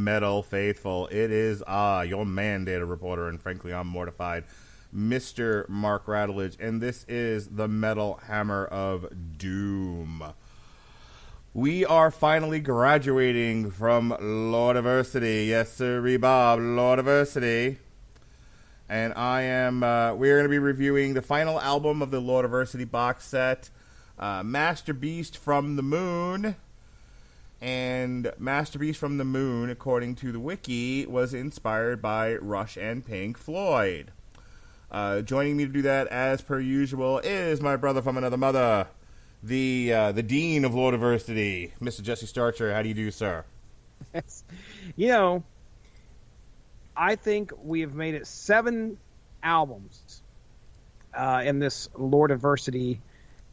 metal faithful. It is your man, data reporter, and frankly, I'm mortified, Mr. Mark Radulich, and this is the Metal Hammer of Doom. We are finally graduating from Lordiversity. Yes, sir, Bob, Lordiversity. And we're going to be reviewing the final album of the Lordiversity box set, Masterbeast from the Moon. And Masterbeast from the Moon, according to the wiki, was inspired by Rush and Pink Floyd. Joining me to do that, as per usual, is my brother from another mother, the dean of Lordiversity, Mr. Jesse Starcher. How do you do, sir? I think we have made it 7 albums in this Lordiversity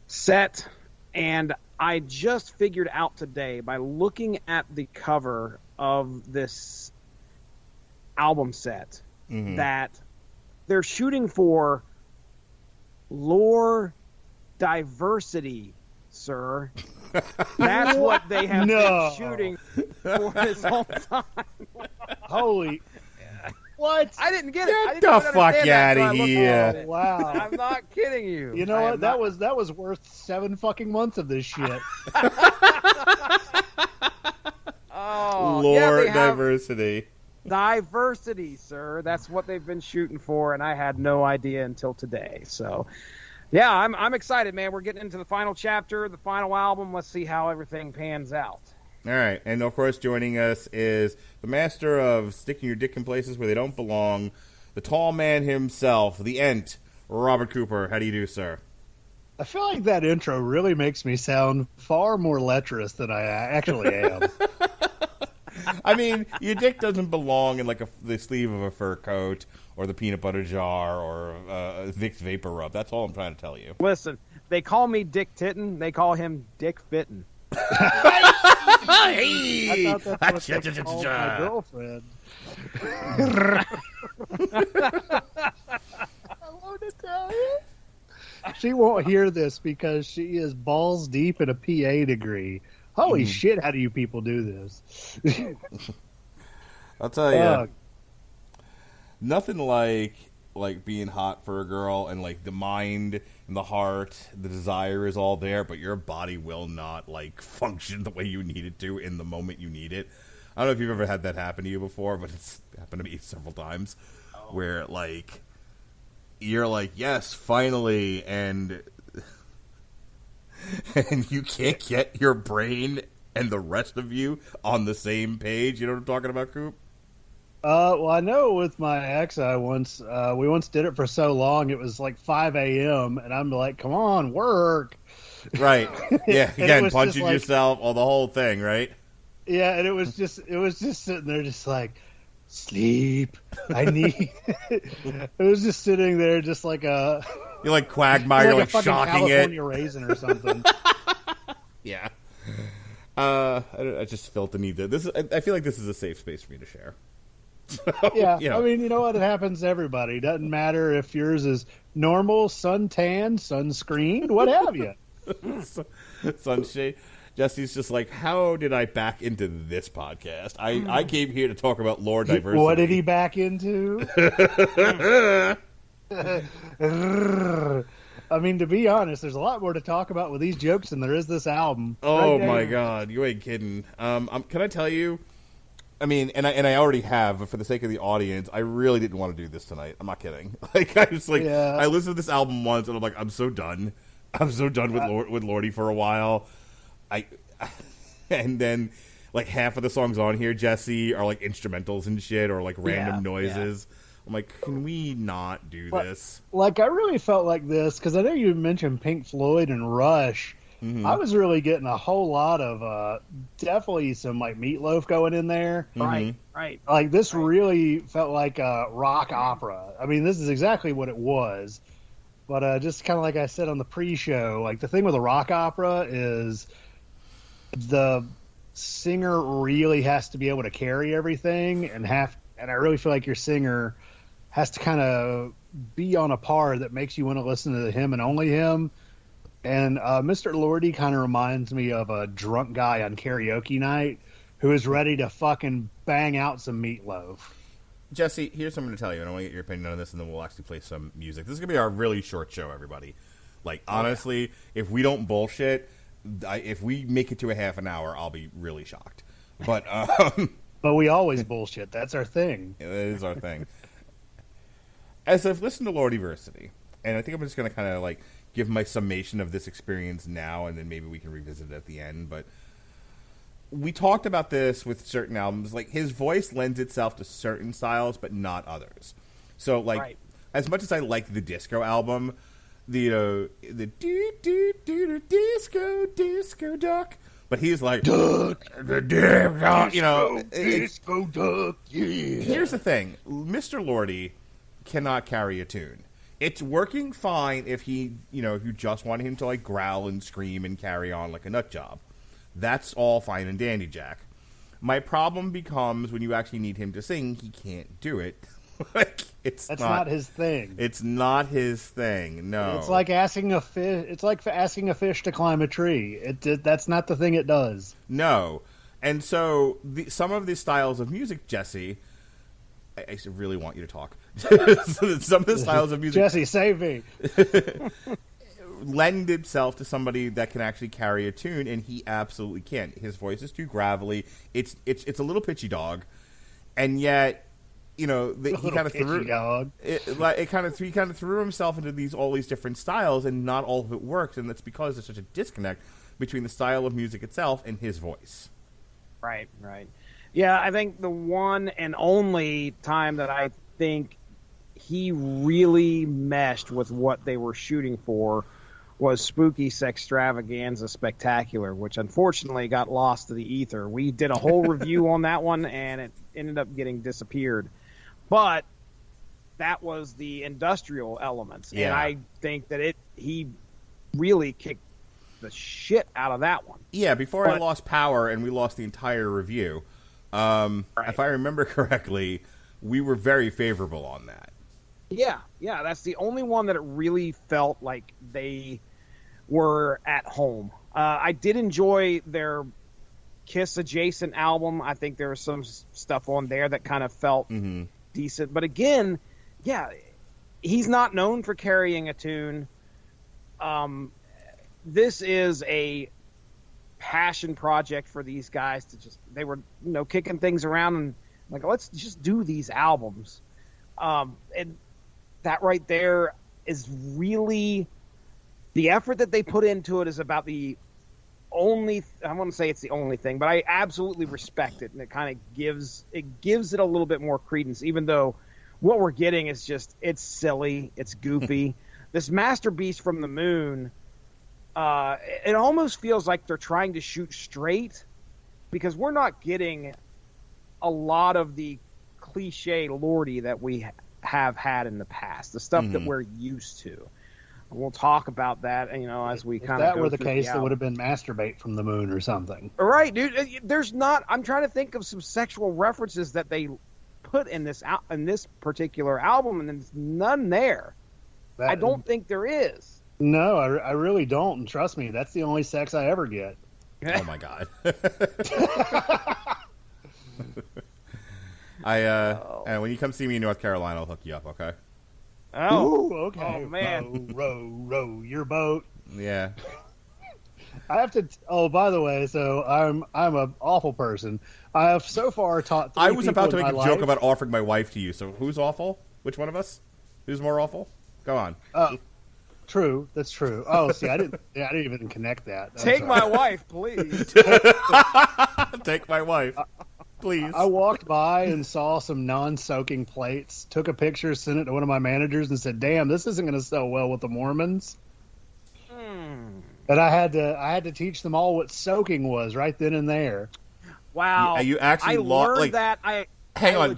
set, and I just figured out today by looking at the cover of this album set that they're shooting for Lordiversity, sir. That's what they have been shooting for this whole time. Holy... What? I didn't get it. Get the fuck out of here. Oh, wow. I'm not kidding you. You know what? That was worth 7 fucking months of this shit. Lordiversity. Diversity, sir. That's what they've been shooting for, and I had no idea until today. So, yeah, I'm excited, man. We're getting into the final chapter, the final album. Let's see how everything pans out. All right, and of course joining us is the master of sticking your dick in places where they don't belong, the tall man himself, the Ent, Robert Cooper. How do you do, sir? I feel like that intro really makes me sound far more lecherous than I actually am. I mean, your dick doesn't belong in like the sleeve of a fur coat or the peanut butter jar or a Vicks Vapor Rub. That's all I'm trying to tell you. Listen, they call me Dick Tittin'. They call him Dick Fittin'. Hey! I thought that's what they called my girlfriend. I want to tell you. She won't hear this because she is balls deep in a PA degree. Holy shit, how do you people do this? I'll tell you. Nothing like being hot for a girl and like the mind and the heart, the desire is all there, but your body will not like function the way you need it to in the moment you need it. I don't know if you've ever had that happen to you before, but it's happened to me several times where like you're like, yes, finally, and you can't get your brain and the rest of you on the same page. You know what I'm talking about, Coop? Well, I know with my ex, we once did it for so long, it was like 5 a.m., and I'm like, come on, work. Right. Yeah, again, punching yourself, the whole thing, right? Yeah, and it was just sitting there just like, sleep, I need... It was just sitting there just like a... You're like Quagmire, like shocking California raisin or something. Yeah. I just felt the need to... I feel like this is a safe space for me to share. So, yeah, I mean, you know what? It happens to everybody. Doesn't matter if yours is normal, suntan, sunscreened, what have you. Sunshade. Jesse's just like, how did I back into this podcast? I came here to talk about Lordiversity. What did he back into? I mean, to be honest, there's a lot more to talk about with these jokes than there is this album. Oh, my God. You ain't kidding. Can I tell you? I mean, and I already have, but for the sake of the audience, I really didn't want to do this tonight. I'm not kidding. Like, I was like, I listened to this album once, and I'm like, I'm so done. I'm so done with Lordi for a while. And then, like, half of the songs on here, Jesse, are like instrumentals and shit, or like random noises. Yeah. I'm like, can we not do this? Like, I really felt like this, because I know you mentioned Pink Floyd and Rush. I was really getting a whole lot of definitely some like Meatloaf going in there. Right. Like this really felt like a rock opera. I mean, this is exactly what it was. But just kind of like I said on the pre-show, like the thing with a rock opera is the singer really has to be able to carry everything and I really feel like your singer has to kind of be on a par that makes you want to listen to him and only him. And Mr. Lordi kind of reminds me of a drunk guy on karaoke night who is ready to fucking bang out some meatloaf. Jesse, here's something to tell you, and I want to get your opinion on this, and then we'll actually play some music. This is going to be our really short show, everybody. Like, honestly, if we don't bullshit, if we make it to a half an hour, I'll be really shocked. But but we always bullshit. That's our thing. It is our thing. As I've listened to Lordiversity, and I think I'm just going to kind of, like, give my summation of this experience now, and then maybe we can revisit it at the end, but we talked about this with certain albums. Like, his voice lends itself to certain styles, but not others. So, like, as much as I like the disco album, the disco duck, but he's like, duck, the damn duck, disco duck, yeah. Here's the thing. Mr. Lordi cannot carry a tune. It's working fine if he, if you just want him to, like, growl and scream and carry on like a nut job. That's all fine and dandy, Jack. My problem becomes when you actually need him to sing, he can't do it. That's not his thing. It's not his thing. No. It's like asking a fish. It's like asking a fish to climb a tree. That's not the thing it does. No. And so some of the styles of music, Jesse, I really want you to talk. Some of the styles of music, Jesse, save me. Lend itself to somebody that can actually carry a tune, and he absolutely can't. His voice is too gravelly. It's a little pitchy dog, and yet, he kind of threw he kind of threw himself into all these different styles, and not all of it works, and that's because there's such a disconnect between the style of music itself and his voice. Right. Yeah, I think the one and only time that I think he really meshed with what they were shooting for was Spooky Sextravaganza Spectacular, which unfortunately got lost to the ether. We did a whole review on that one, and it ended up getting disappeared. But that was the industrial elements, and I think that he really kicked the shit out of that one. Yeah, before I lost power and we lost the entire review, if I remember correctly, we were very favorable on that. Yeah, that's the only one that it really felt like they were at home. I did enjoy their Kiss adjacent album. I think there was some stuff on there that kind of felt decent. But again, he's not known for carrying a tune. This is a passion project for these guys they were, kicking things around and like, let's just do these albums. And that right there is really the effort that they put into it is about the only, I wouldn't say it's the only thing, but I absolutely respect it. And it kind of gives it a little bit more credence, even though what we're getting is just, it's silly. It's goofy. This Masterbeast from the Moon, it almost feels like they're trying to shoot straight because we're not getting a lot of the cliche Lordi that we have had in the past, the stuff that we're used to. And we'll talk about that, as we kind of go. If that were the case, it would have been Masturbate from the Moon or something. All right, dude. There's not. I'm trying to think of some sexual references that they put in this particular album, and there's none there. I don't think there is. No, I really don't. And trust me, that's the only sex I ever get. Oh my god. And when you come see me in North Carolina, I'll hook you up, okay? Oh, ooh, okay. Oh, man. Row your boat. Yeah. I have to. Oh, by the way, so I'm an awful person. I have so far taught. I was about to make a joke about offering my wife to you. So who's awful? Which one of us? Who's more awful? Go on. True. That's true. Oh, see, I didn't even connect that. Take my wife, please. Take my wife. Please. I walked by and saw some non-soaking plates, took a picture, sent it to one of my managers, and said, "Damn, this isn't going to sell well with the Mormons." And I had to teach them all what soaking was right then and there. Wow. You actually learned that. Hang on.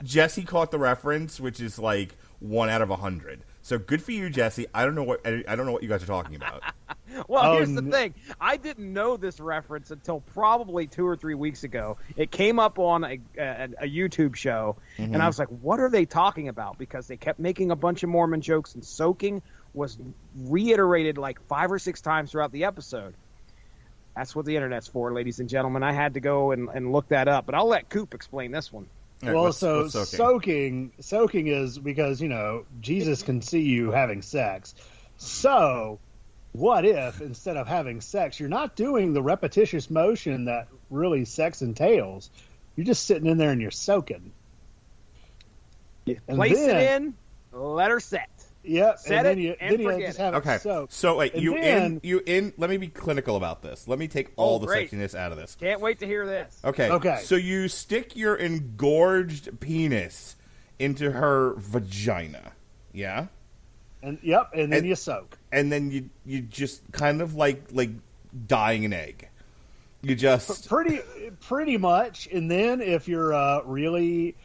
Jesse caught the reference, which is like 1 out of 100. So good for you, Jesse. I don't know what you guys are talking about. Well, here's the thing. I didn't know this reference until probably 2 or 3 weeks ago. It came up on a YouTube show, and I was like, what are they talking about? Because they kept making a bunch of Mormon jokes, and soaking was reiterated like 5 or 6 times throughout the episode. That's what the internet's for, ladies and gentlemen. I had to go and look that up, but I'll let Coop explain this one. Right, well, what's soaking is because, Jesus can see you having sex. So what if instead of having sex, you're not doing the repetitious motion that really sex entails? You're just sitting in there and you're soaking. Place it in, let her set. Yep. Set and it then and you forget just it. have Okay. it soaked. So wait, And you then- in. Let me be clinical about this. Let me take all the great. sexiness out of this. Can't wait to hear this. Okay. Okay. So you stick your engorged penis into her vagina. Yeah. And then And- you soak. And then you just kind of like dyeing an egg. You just Pretty much. And then if you're really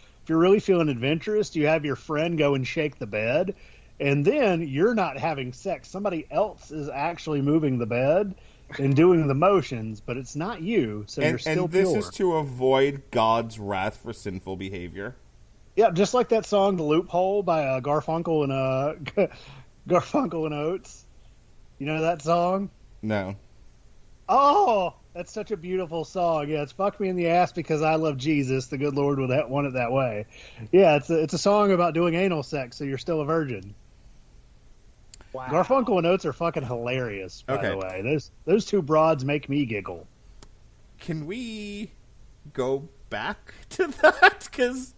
feeling adventurous, you have your friend go and shake the bed, and then you're not having sex. Somebody else is actually moving the bed and doing the motions, but it's not you, so you're still and this pure. is to avoid God's wrath for sinful behavior. Yeah, just like that song "The Loophole" by Garfunkel and Oates. You know that song? No. Oh, that's such a beautiful song. Yeah, it's "Fuck Me in the Ass Because I Love Jesus. The Good Lord would want it that way." Yeah, it's a song about doing anal sex, so you're still a virgin. Wow. Garfunkel and Oates are fucking hilarious, by the way. Those two broads make me giggle. Can we go back to that? Because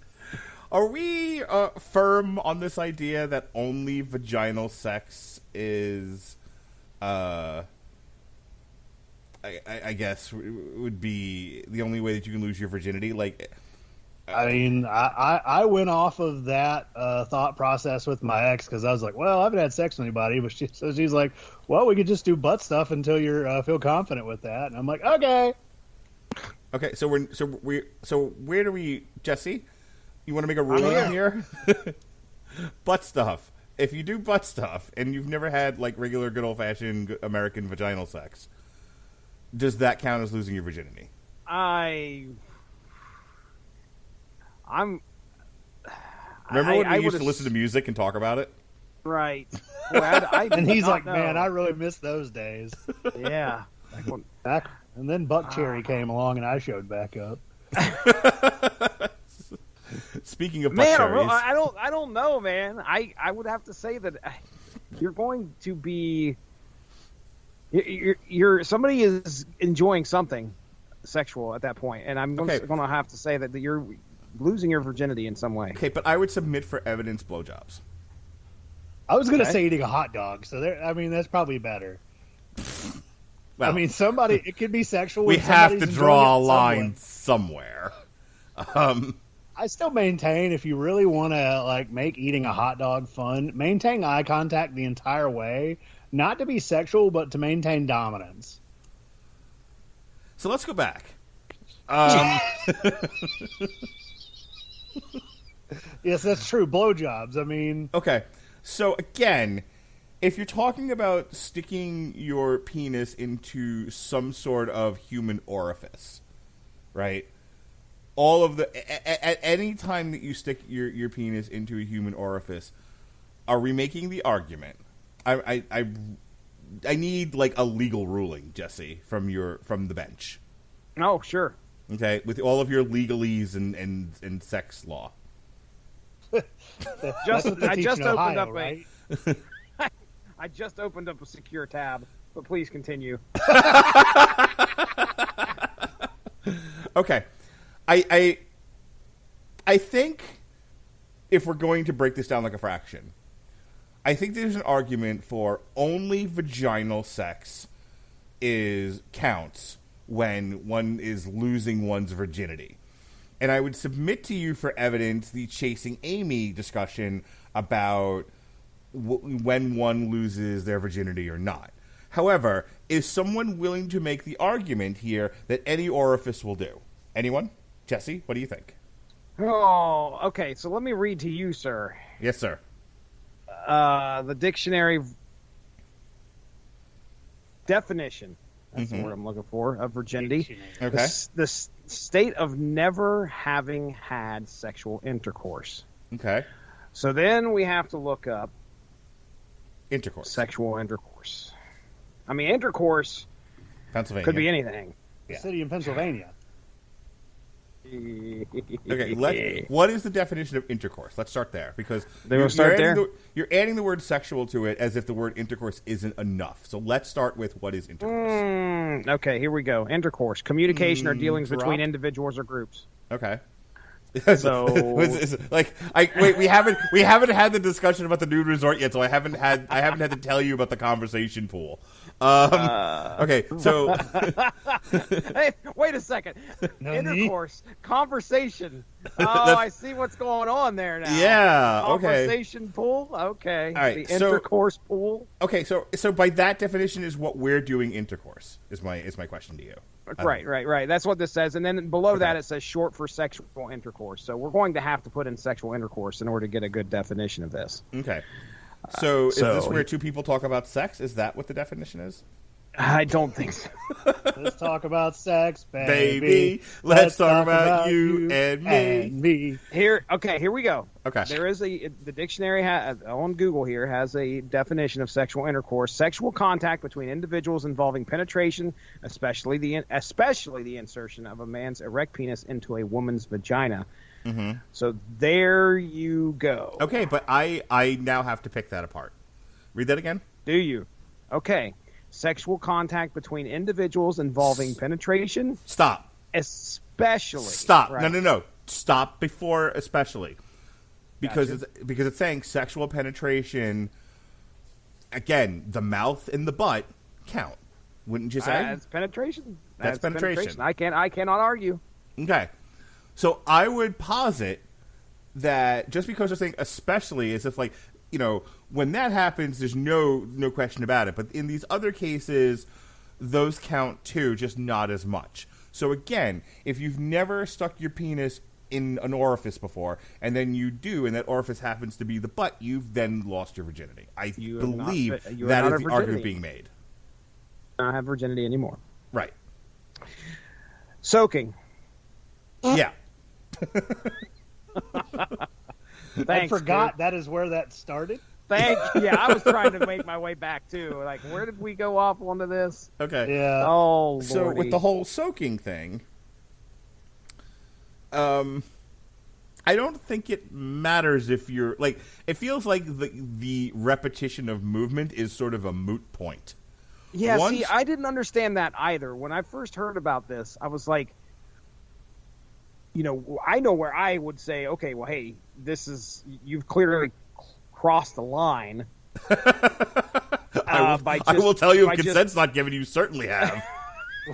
are we firm on this idea that only vaginal sex is, I guess, would be the only way that you can lose your virginity? Like, I mean, I went off of that thought process with my ex because I was like, well, I haven't had sex with anybody, but she's like, well, we could just do butt stuff until you feel confident with that, and I'm like, okay. okay, so where do we, Jesse? You want to make a ruling here? Butt stuff. If you do butt stuff and you've never had like regular good old fashioned American vaginal sex, does that count as losing your virginity? I'm. Remember when we I used to would've- listen to music and talk about it? Right. Boy, I And did he's not like, know. man, I really miss those days. Yeah. And then Buck Cherry came along and I showed back up. Speaking of butt Man, cherries, I don't know, man. I would have to say that you're going to be. You're somebody is enjoying something sexual at that point, and I'm going to have to say that you're losing your virginity in some way. okay, but I would submit for evidence blowjobs. I was going to Okay. say eating a hot dog, so that's probably better. Well, I mean, it could be sexual. we when have to somebody's draw a enjoying it line somewhere. I still maintain if you really want to make eating a hot dog fun, maintain eye contact the entire way, not to be sexual, but to maintain dominance. So let's go back. Yes, that's true. Blowjobs. I mean, Okay, so again, if you're talking about sticking your penis into some sort of human orifice, right? All of at any time that you stick your penis into a human orifice, are we making the argument? I need like a legal ruling, Jesse, from the bench. Oh, sure. Okay, with all of your legalese and sex law. that's what they I teach just in opened Ohio, up right? I just opened up a secure tab, but please continue. Okay, I think if we're going to break this down like a fraction, I think there's an argument for only vaginal sex counts when one is losing one's virginity. And I would submit to you for evidence the Chasing Amy discussion about when one loses their virginity or not. However, is someone willing to make the argument here that any orifice will do? Anyone? Jesse, what do you think? Oh, okay. So let me read to you, sir. Yes, sir. The dictionary definition. That's the word I'm looking for, of virginity. Okay. The state of never having had sexual intercourse. Okay. So then we have to look up Intercourse. sexual intercourse. I mean, intercourse, Pennsylvania. Could be anything. The city in Pennsylvania. Okay, what is the definition of intercourse? Let's start there, because you're adding the word sexual to it as if the word intercourse isn't enough. So let's start with what is intercourse. Okay, here we go. Intercourse, communication or dealings between individuals or groups. Okay. So, we haven't had the discussion about the nude resort yet, so I haven't had to tell you about the conversation pool. Okay, so hey, wait a second. Intercourse, conversation. Oh, I see what's going on there now. Yeah. Conversation pool. Okay. All right. The intercourse pool. Okay. So by that definition, is what we're doing intercourse? Is my question to you? Right. That's what this says, and then below that it says short for sexual intercourse. So we're going to have to put in sexual intercourse in order to get a good definition of this. Okay. So is this where two people talk about sex? Is that what the definition is? I don't think so. Let's talk about sex, baby. Let's talk about you and me. Here we go. Okay. There is the dictionary on Google here has a definition of sexual intercourse: sexual contact between individuals involving penetration, especially the insertion of a man's erect penis into a woman's vagina. Mm-hmm. So there you go. Okay, but I now have to pick that apart. Read that again. Do you? Okay. Sexual contact between individuals involving penetration. Stop. Especially. Stop. Right. No. Stop before especially. Because it's saying sexual penetration. Again, the mouth and the butt count. Wouldn't you say? That's penetration. That's penetration. I cannot argue. Okay. So I would posit that just because they're saying especially as if like, you know, when that happens, there's no question about it. But in these other cases, those count too, just not as much. So again, if you've never stuck your penis in an orifice before, and then you do, and that orifice happens to be the butt, you've then lost your virginity. I believe that is the argument being made. I don't have virginity anymore. Right. Soaking. Yeah. I forgot that is where that started. Yeah, I was trying to make my way back too. Like, where did we go off onto this? Okay. Yeah. Oh, Lordy. So with the whole soaking thing, I don't think it matters if you're like. It feels like the repetition of movement is sort of a moot point. Yeah. See, I didn't understand that either. When I first heard about this, I was like, you know, I know where I would say, okay, well, hey, you've clearly crossed the line. I will tell you if consent's not given, you certainly have.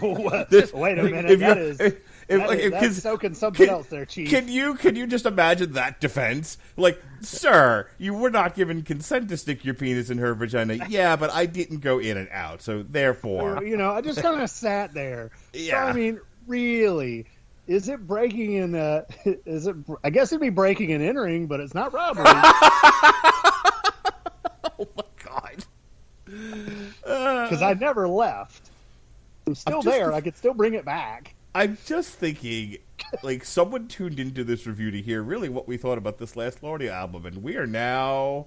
Wait a minute, that's soaking something else there, Chief. Can you just imagine that defense? Like, sir, you were not given consent to stick your penis in her vagina. Yeah, but I didn't go in and out, so therefore. You know, I just kind of sat there. Yeah. So, I mean, really... Is it breaking in? I guess it'd be breaking and entering, but it's not robbery. Oh my god! Because I never left. I'm still there. I could still bring it back. I'm just thinking, like, someone tuned into this review to hear really what we thought about this last Lordi album, and we are now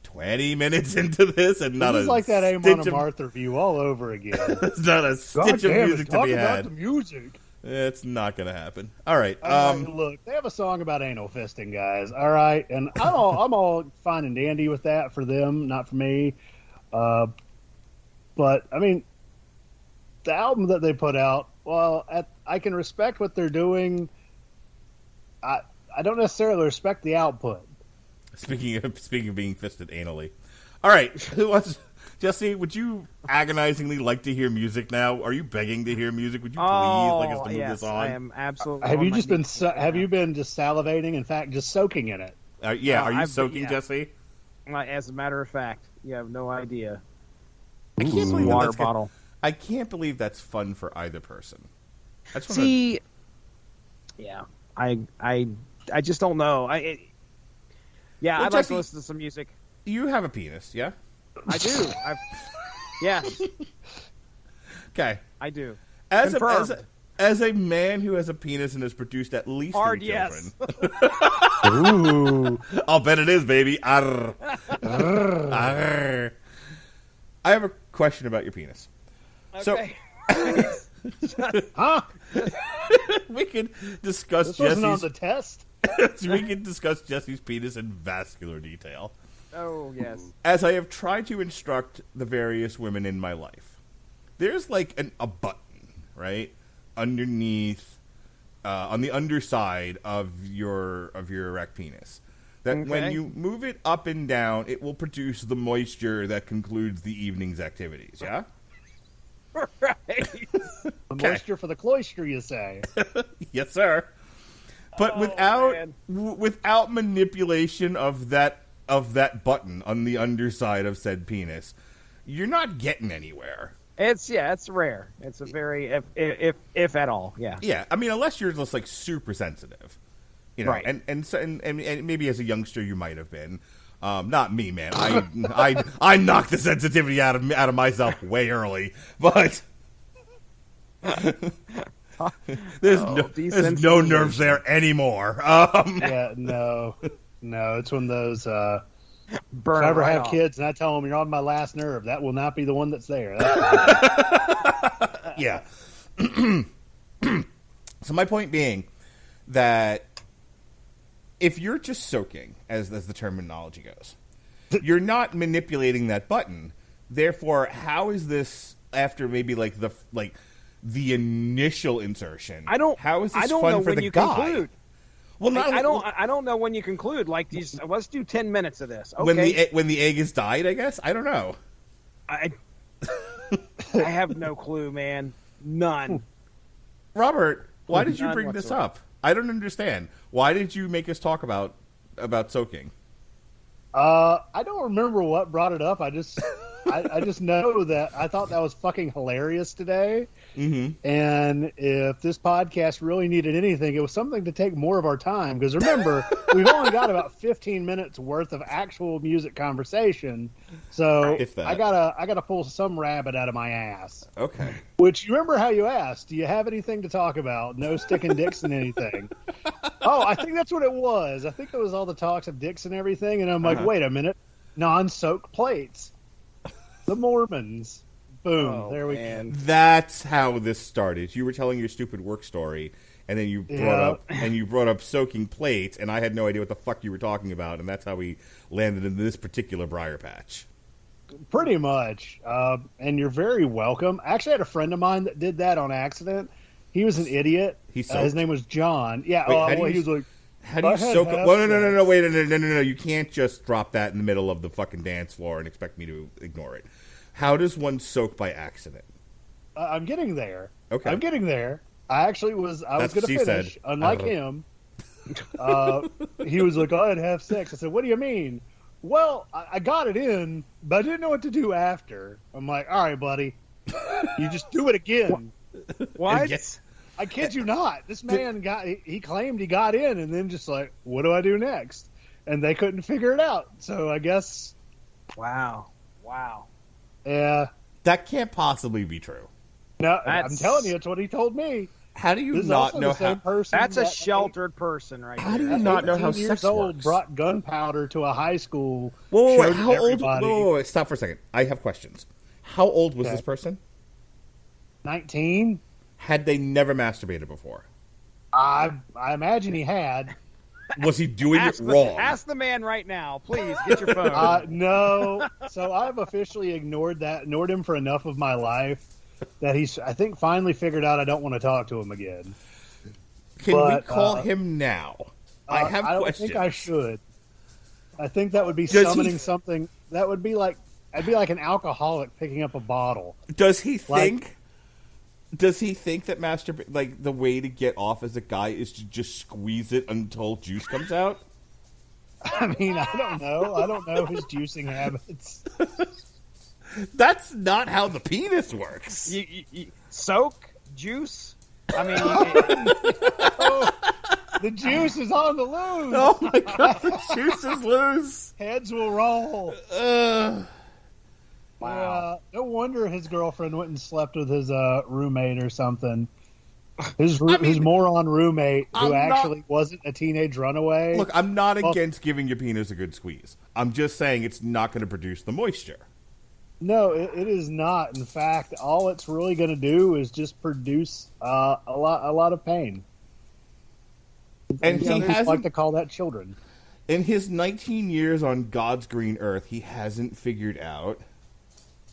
20 minutes into this, and not a like that Amon Amarth review all over again. There's not a stitch of music to be had. About the music. It's not going to happen. All right. Look, they have a song about anal fisting, guys. All right, and I'm all fine and dandy with that for them, not for me. But I mean, the album that they put out, well, I can respect what they're doing. I don't necessarily respect the output. Speaking of being fisted anally. All right, who wants? Jesse, would you agonizingly like to hear music now? Are you begging to hear music? Would you please like us to move this on? I am absolutely. Have you just been just salivating? In fact, just soaking in it. Are you soaking, Jesse? As a matter of fact, you have no idea. I can't believe water bottle. I can't believe that's fun for either person. I just don't know. I'd like to listen to some music. You have a penis, yeah? I do. Yes. Okay. I do. As a man who has a penis and has produced at least 3 children. Yes. Ooh. I'll bet it is, baby. Arr. Arr. I have a question about your penis. Okay. Huh? We can discuss This wasn't on Jesse's. the test. We can discuss Jesse's penis in vascular detail. Oh, yes. As I have tried to instruct the various women in my life, there's like a button, right, underneath, on the underside of your erect penis. That when you move it up and down, it will produce the moisture that concludes the evening's activities. Yeah. Right. The moisture for the cloister, you say? Yes, sir. But without manipulation of that button on the underside of said penis, you're not getting anywhere. It's rare. It's a very if at all. Yeah. Yeah, I mean, unless you're just like super sensitive, you know. Right. And maybe as a youngster you might have been. Not me, man. I knocked the sensitivity out of myself way early, but there's no nerves there anymore. Yeah, no. It's one of those. If I ever have kids and I tell them you're on my last nerve, that will not be the one that's there. Yeah. So my point being that if you're just soaking, as the terminology goes, you're not manipulating that button. Therefore, how is this after maybe like the initial insertion? How is this fun for the guy? Conclude. Well, I don't know when you conclude. Like these, let's do 10 minutes of this. Okay. When the egg is dyed, I guess. I don't know. I have no clue, man. None. Robert, why did you bring this up? I don't understand. Why did you make us talk about soaking? I don't remember what brought it up. I just know that I thought that was fucking hilarious today. Mm-hmm. And if this podcast really needed anything, it was something to take more of our time. Because remember, we've only got about 15 minutes worth of actual music conversation. So I gotta pull some rabbit out of my ass. Okay. Which, you remember how you asked, do you have anything to talk about? No sticking dicks in anything. Oh, I think that's what it was. I think it was all the talks of dicks and everything. And I'm like, wait a minute. Non-soaked plates. The Mormons. Boom. There we go. That's how this started. You were telling your stupid work story, and then you brought up soaking plates, and I had no idea what the fuck you were talking about, and that's how we landed in this particular briar patch. Pretty much. And you're very welcome. I actually had a friend of mine that did that on accident. He was an idiot. His name was John. Yeah. Wait, he was like, how do you soak up? Well, no, wait, no. You can't just drop that in the middle of the fucking dance floor and expect me to ignore it. How does one soak by accident? I'm getting there. Okay. I'm getting there. I was going to finish. Said. Unlike him, he was like, I'd have sex. I said, what do you mean? Well, I got it in, but I didn't know what to do after. I'm like, all right, buddy. You just do it again. What? I kid you not. This man he claimed he got in and then just like, what do I do next? And they couldn't figure it out. So I guess. Wow. Yeah. That can't possibly be true. No, I'm telling you, it's what he told me. How do you not know how? That's a sheltered person, right? How do you not know how sex works? Brought gunpowder to a high school. Whoa, how old? Whoa, stop for a second. I have questions. How old was this person? 19. Had they never masturbated before? I imagine he had. Was he doing it wrong? Ask the man right now, please. Get your phone. No. So I've officially ignored him for enough of my life that he's, I think, finally figured out I don't want to talk to him again. Can we call him now? I have questions. I think I should. I think that would be summoning something. That would be like, I'd be like an alcoholic picking up a bottle. Does he think? Does he think that the way to get off as a guy is to just squeeze it until juice comes out? I mean, I don't know. I don't know his juicing habits. That's not how the penis works. You soak juice. I mean, the juice is on the loose. Oh my god, the juice is loose. Heads will roll. Wow. No wonder his girlfriend went and slept with his roommate or something. His moron roommate who wasn't a teenage runaway. Look, I'm not against giving your penis a good squeeze. I'm just saying it's not going to produce the moisture. No, it is not. In fact, all it's really going to do is just produce a lot of pain. And he hasn't, like to call that children. In his 19 years on God's green earth, he hasn't figured out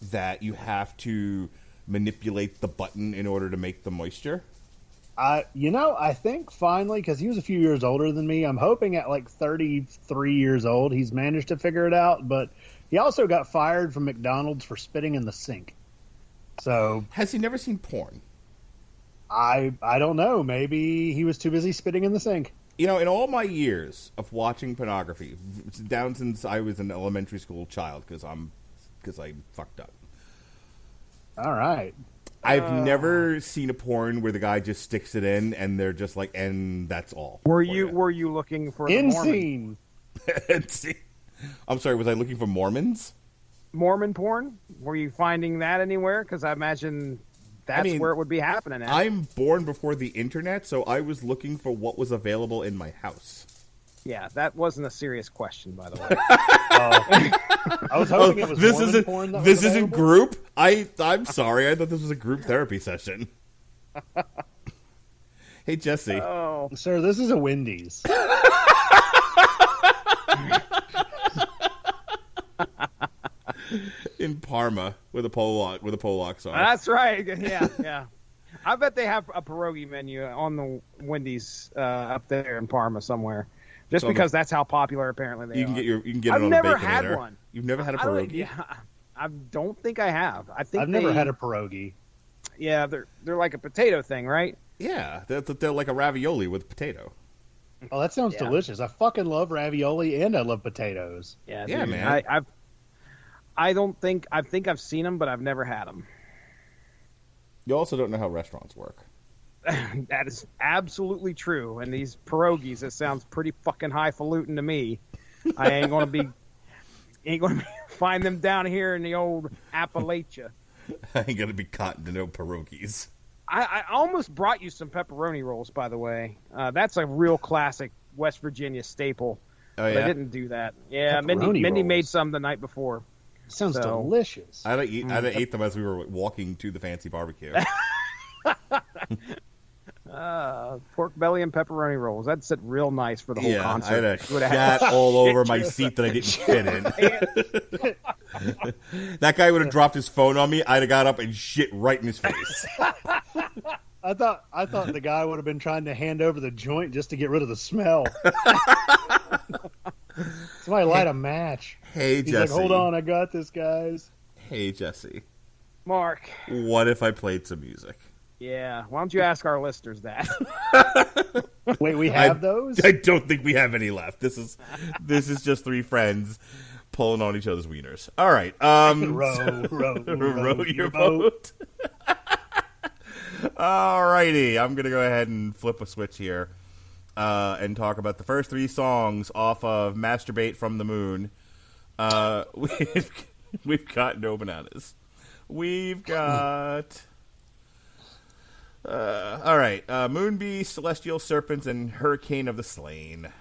that you have to manipulate the button in order to make the moisture. I think finally, because he was a few years older than me, I'm hoping at like 33 years old, he's managed to figure it out, but he also got fired from McDonald's for spitting in the sink. So has he never seen porn? I don't know. Maybe he was too busy spitting in the sink. You know, in all my years of watching pornography, down since I was an elementary school child, because I fucked up. All right. I've never seen a porn where the guy just sticks it in and they're just like, and that's all. Were you looking for the Mormon? I'm sorry, was I looking for Mormons? Mormon porn? Were you finding that anywhere? Because I imagine that's where it would be happening at. I'm born before the internet, so I was looking for what was available in my house. Yeah, that wasn't a serious question, by the way. I was hoping it was Mormon porn. This isn't group? I'm sorry, I thought this was a group therapy session. Hey, Jesse. Oh. Sir, this is a Wendy's. In Parma with a Polak song. That's right. Yeah. I bet they have a pierogi menu on the Wendy's up there in Parma somewhere. Just because that's how popular apparently they are. You can get it I've on never a Baconator. had one. You've never had a pierogi? Yeah, I don't think I have. I've never had a pierogi. Yeah, they're like a potato thing, right? Yeah, they're like a ravioli with potato. Oh, that sounds delicious. I fucking love ravioli and I love potatoes. Yeah, yeah, man. I think I've seen them, but I've never had them. You also don't know how restaurants work. That is absolutely true. And these pierogies, it sounds pretty fucking highfalutin to me. I ain't gonna be find them down here in the old Appalachia. I ain't gonna be caught to no pierogies. I almost brought you some pepperoni rolls, by the way. That's a real classic West Virginia staple. Oh, yeah? But I didn't do that. Yeah, Mindy made some the night before. Sounds delicious. I ate them as we were walking to the fancy barbecue. Pork belly and pepperoni rolls. That'd sit real nice for the whole concert. I had a shat all over my seat that I didn't fit in. That guy would have dropped his phone on me. I'd have got up and shit right in his face. I thought the guy would have been trying to hand over the joint just to get rid of the smell. Somebody light a match. Hey, He's Jesse. like, hold on, I got this, guys. Hey, Jesse. Mark. What if I played some music? Yeah, why don't you ask our listeners that? Wait, we have those? I don't think we have any left. This is just three friends pulling on each other's wieners. All right. Row your boat. All righty. I'm going to go ahead and flip a switch here and talk about the first three songs off of Masturbate from the Moon. We've got No Bananas. We've got... all right. Moonbeast, Celestial Serpents, and Hurricane of the Slain.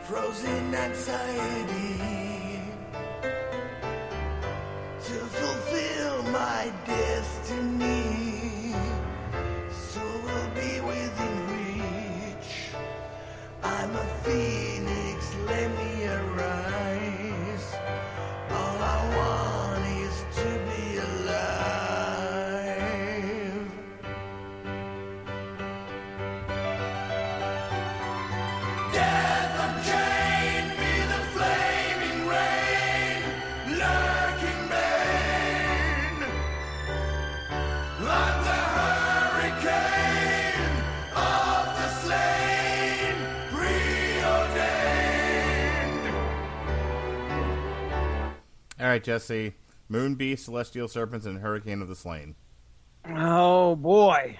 frozen anxiety to fulfill my destiny. So we'll be within reach. I'm a phoenix, let me arise. All I want is to be alive. Death unchained, be the flaming rain, lurking bane. I'm the hurricane of the slain, preordained. All right, Jesse. Moon Beast, Celestial Serpents, and Hurricane of the Slain. Oh boy,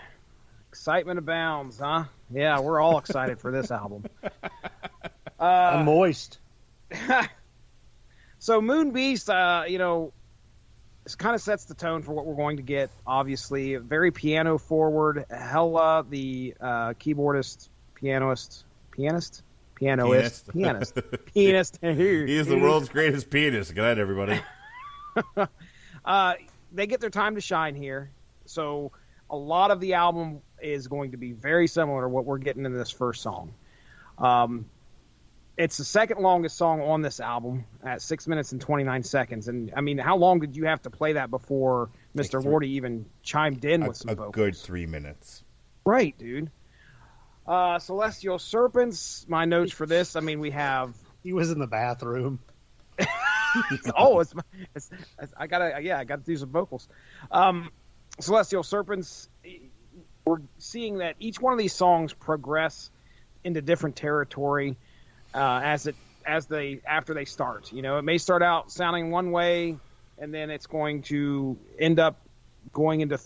excitement abounds, huh? Yeah, we're all excited for this album. I'm moist. So Moon Beast, this kind of sets the tone for what we're going to get. Obviously, very piano forward. Hella, the keyboardist, pianist. He is the world's greatest pianist. Good night, everybody. They get their time to shine here. So a lot of the album is going to be very similar to what we're getting in this first song. It's the second longest song on this album at 6 minutes and 29 seconds. And, I mean, how long did you have to play that before Mr. Lordi even chimed in with some vocals? A good 3 minutes. Right, dude. Celestial Serpents, my notes for this, I mean, we have... He was in the bathroom. I gotta do some vocals. Celestial Serpents, we're seeing that each one of these songs progress into different territory after they start. You know, it may start out sounding one way, and then it's going to end up going into a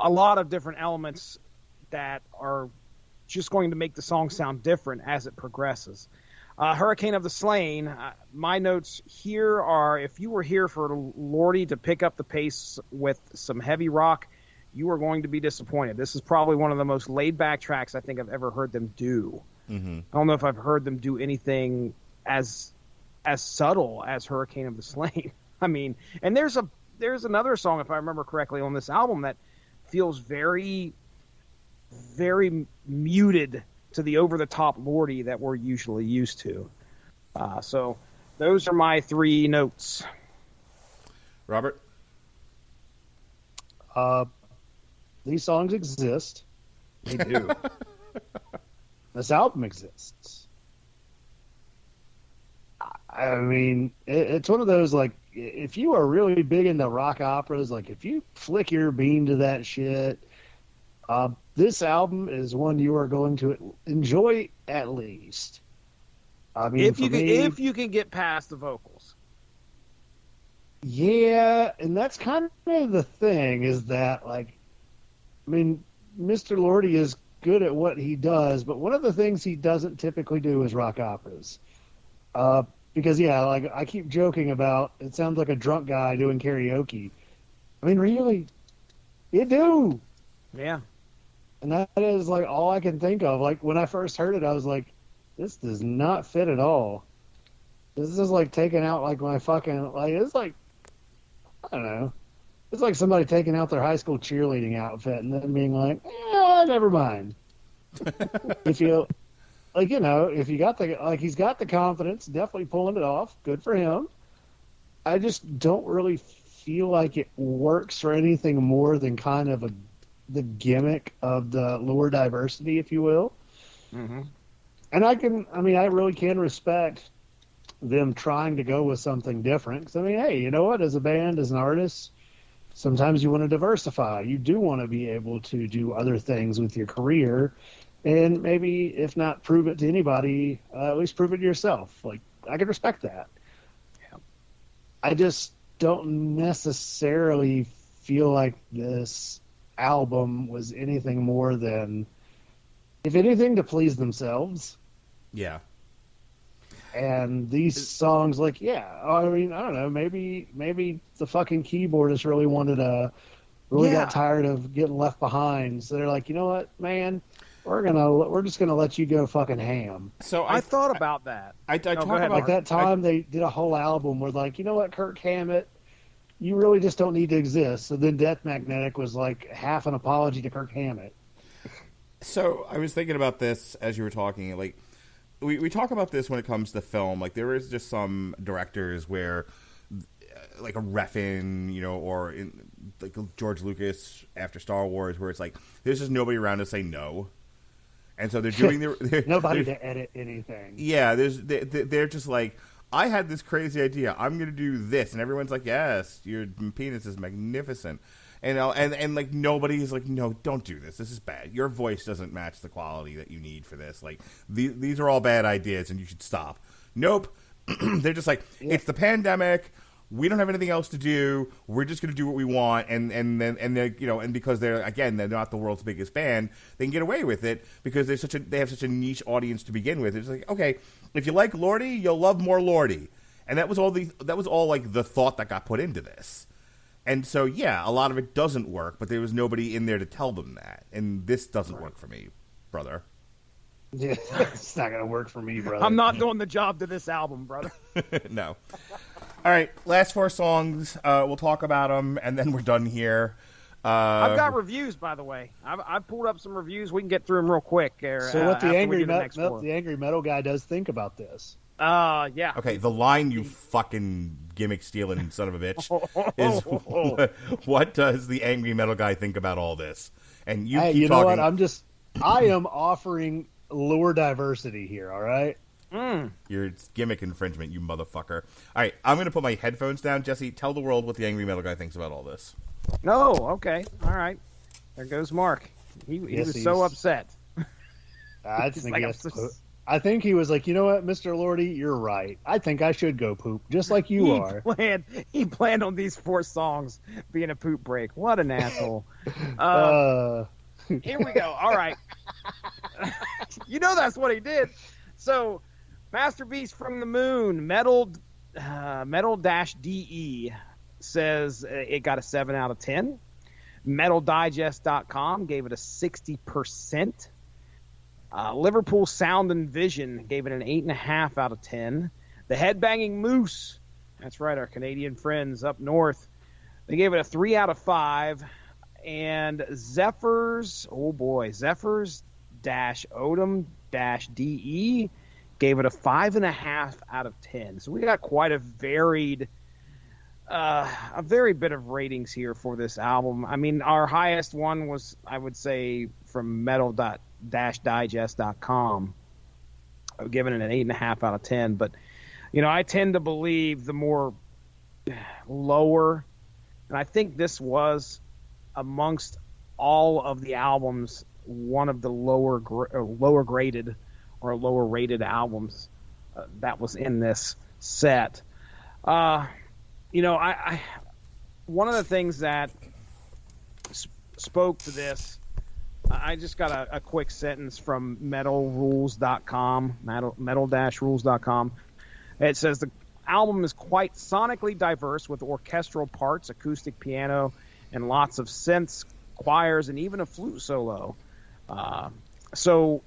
lot of different elements that are just going to make the song sound different as it progresses. Hurricane of the Slain, my notes here are, if you were here for Lordi to pick up the pace with some heavy rock, you are going to be disappointed. This is probably one of the most laid-back tracks I think I've ever heard them do. Mm-hmm. I don't know if I've heard them do anything as subtle as Hurricane of the Slain. I mean, and there's another song, if I remember correctly, on this album that feels very, very muted to the over-the-top Lordi that we're usually used to. So those are my 3 notes. Robert? These songs exist. They do. This album exists. I mean, it's one of those, like, if you are really big into rock operas, like, if you flick your bean to that shit, this album is one you are going to enjoy at least. I mean, if you can get past the vocals. Yeah, and that's kind of the thing, is that, like, I mean, Mr. Lordi is good at what he does, but one of the things he doesn't typically do is rock operas. Because, yeah, like, I keep joking about, it sounds like a drunk guy doing karaoke. I mean, really, you do. Yeah. And that is, like, all I can think of. Like, when I first heard it, I was like, this does not fit at all. This is, like, taking out, like, my fucking, like, it's like, I don't know. It's like somebody taking out their high school cheerleading outfit and then being like, never mind. If you, like, you know, if you got the, like, he's got the confidence, definitely pulling it off. Good for him. I just don't really feel like it works for anything more than kind of the gimmick of the Lordiversity, if you will. Mm-hmm. And I really can respect them trying to go with something different. Because, I mean, hey, you know what? As a band, as an artist, sometimes you want to diversify. You do want to be able to do other things with your career. And maybe, if not prove it to anybody, at least prove it to yourself. Like, I can respect that. Yeah. I just don't necessarily feel like this album was anything more than, if anything, to please themselves. Yeah. And these songs, like, yeah, I mean, I don't know, maybe the fucking keyboardist really got tired of getting left behind. So they're like, you know what, man, we're just gonna let you go fucking ham. So I thought about that. I talk go ahead, about Like that time they did a whole album where like, you know what, Kirk Hammett, you really just don't need to exist. So then Death Magnetic was like half an apology to Kirk Hammett. So I was thinking about this as you were talking. Like we talk about this when it comes to film. Like there is just some directors where, like a Refn, you know, or like George Lucas after Star Wars, where it's like there's just nobody around to say no, and so they're doing nobody to edit anything. Yeah, they're just like, I had this crazy idea. I'm going to do this, and everyone's like, yes, your penis is magnificent. And like nobody's like, no, don't do this. This is bad. Your voice doesn't match the quality that you need for this. Like these are all bad ideas, and you should stop. Nope. They're just like, it's the pandemic. We don't have anything else to do. We're just going to do what we want, and they're, you know, and because they're not the world's biggest band, they can get away with it because they have such a niche audience to begin with. It's like, okay, if you like Lordi, you'll love more Lordi, and that was all like the thought that got put into this. And so, yeah, a lot of it doesn't work, but there was nobody in there to tell them that. And this doesn't work for me, brother. Yeah, it's not going to work for me, brother. I'm not doing the job to this album, brother. No. All right, last 4 songs. We'll talk about them, and then we're done here. I've got reviews, by the way. I've pulled up some reviews. We can get through them real quick. So what the angry metal guy does think about this? Yeah. Okay, the line, you fucking gimmick stealing son of a bitch, is what does the angry metal guy think about all this? And you keep you know talking. what? I am offering Lordiversity here. All right. Your gimmick infringement, you motherfucker. All right, I'm going to put my headphones down. Jesse, tell the world what the angry metal guy thinks about all this. No, okay, all right. There goes Mark. He was so upset. I think he was like, you know what, Mr. Lordi, you're right. I think I should go poop, just like you are. He planned on these 4 songs being a poop break. What an asshole. Here we go. All right. You know that's what he did. So, Masterbeast from the Moon, Metal-DE says it got a 7 out of 10. MetalDigest.com gave it a 60%. Liverpool Sound and Vision gave it an 8.5 out of 10. The Headbanging Moose, that's right, our Canadian friends up north, they gave it a 3 out of 5. And Zephyrs-Odom-DE gave it a 5.5 out of 10. So we got quite a very bit of ratings here for this album. I mean, our highest one was, I would say, from metal-digest.com, giving it an 8.5 out of 10. But, you know, I tend to believe the more lower, and I think this was, amongst all of the albums, one of the lower graded or lower rated albums that was in this set. You know, I one of the things that spoke to this, I just got a quick sentence from metal-rules.com. It says the album is quite sonically diverse with orchestral parts, acoustic piano, and lots of synths, choirs, and even a flute solo. So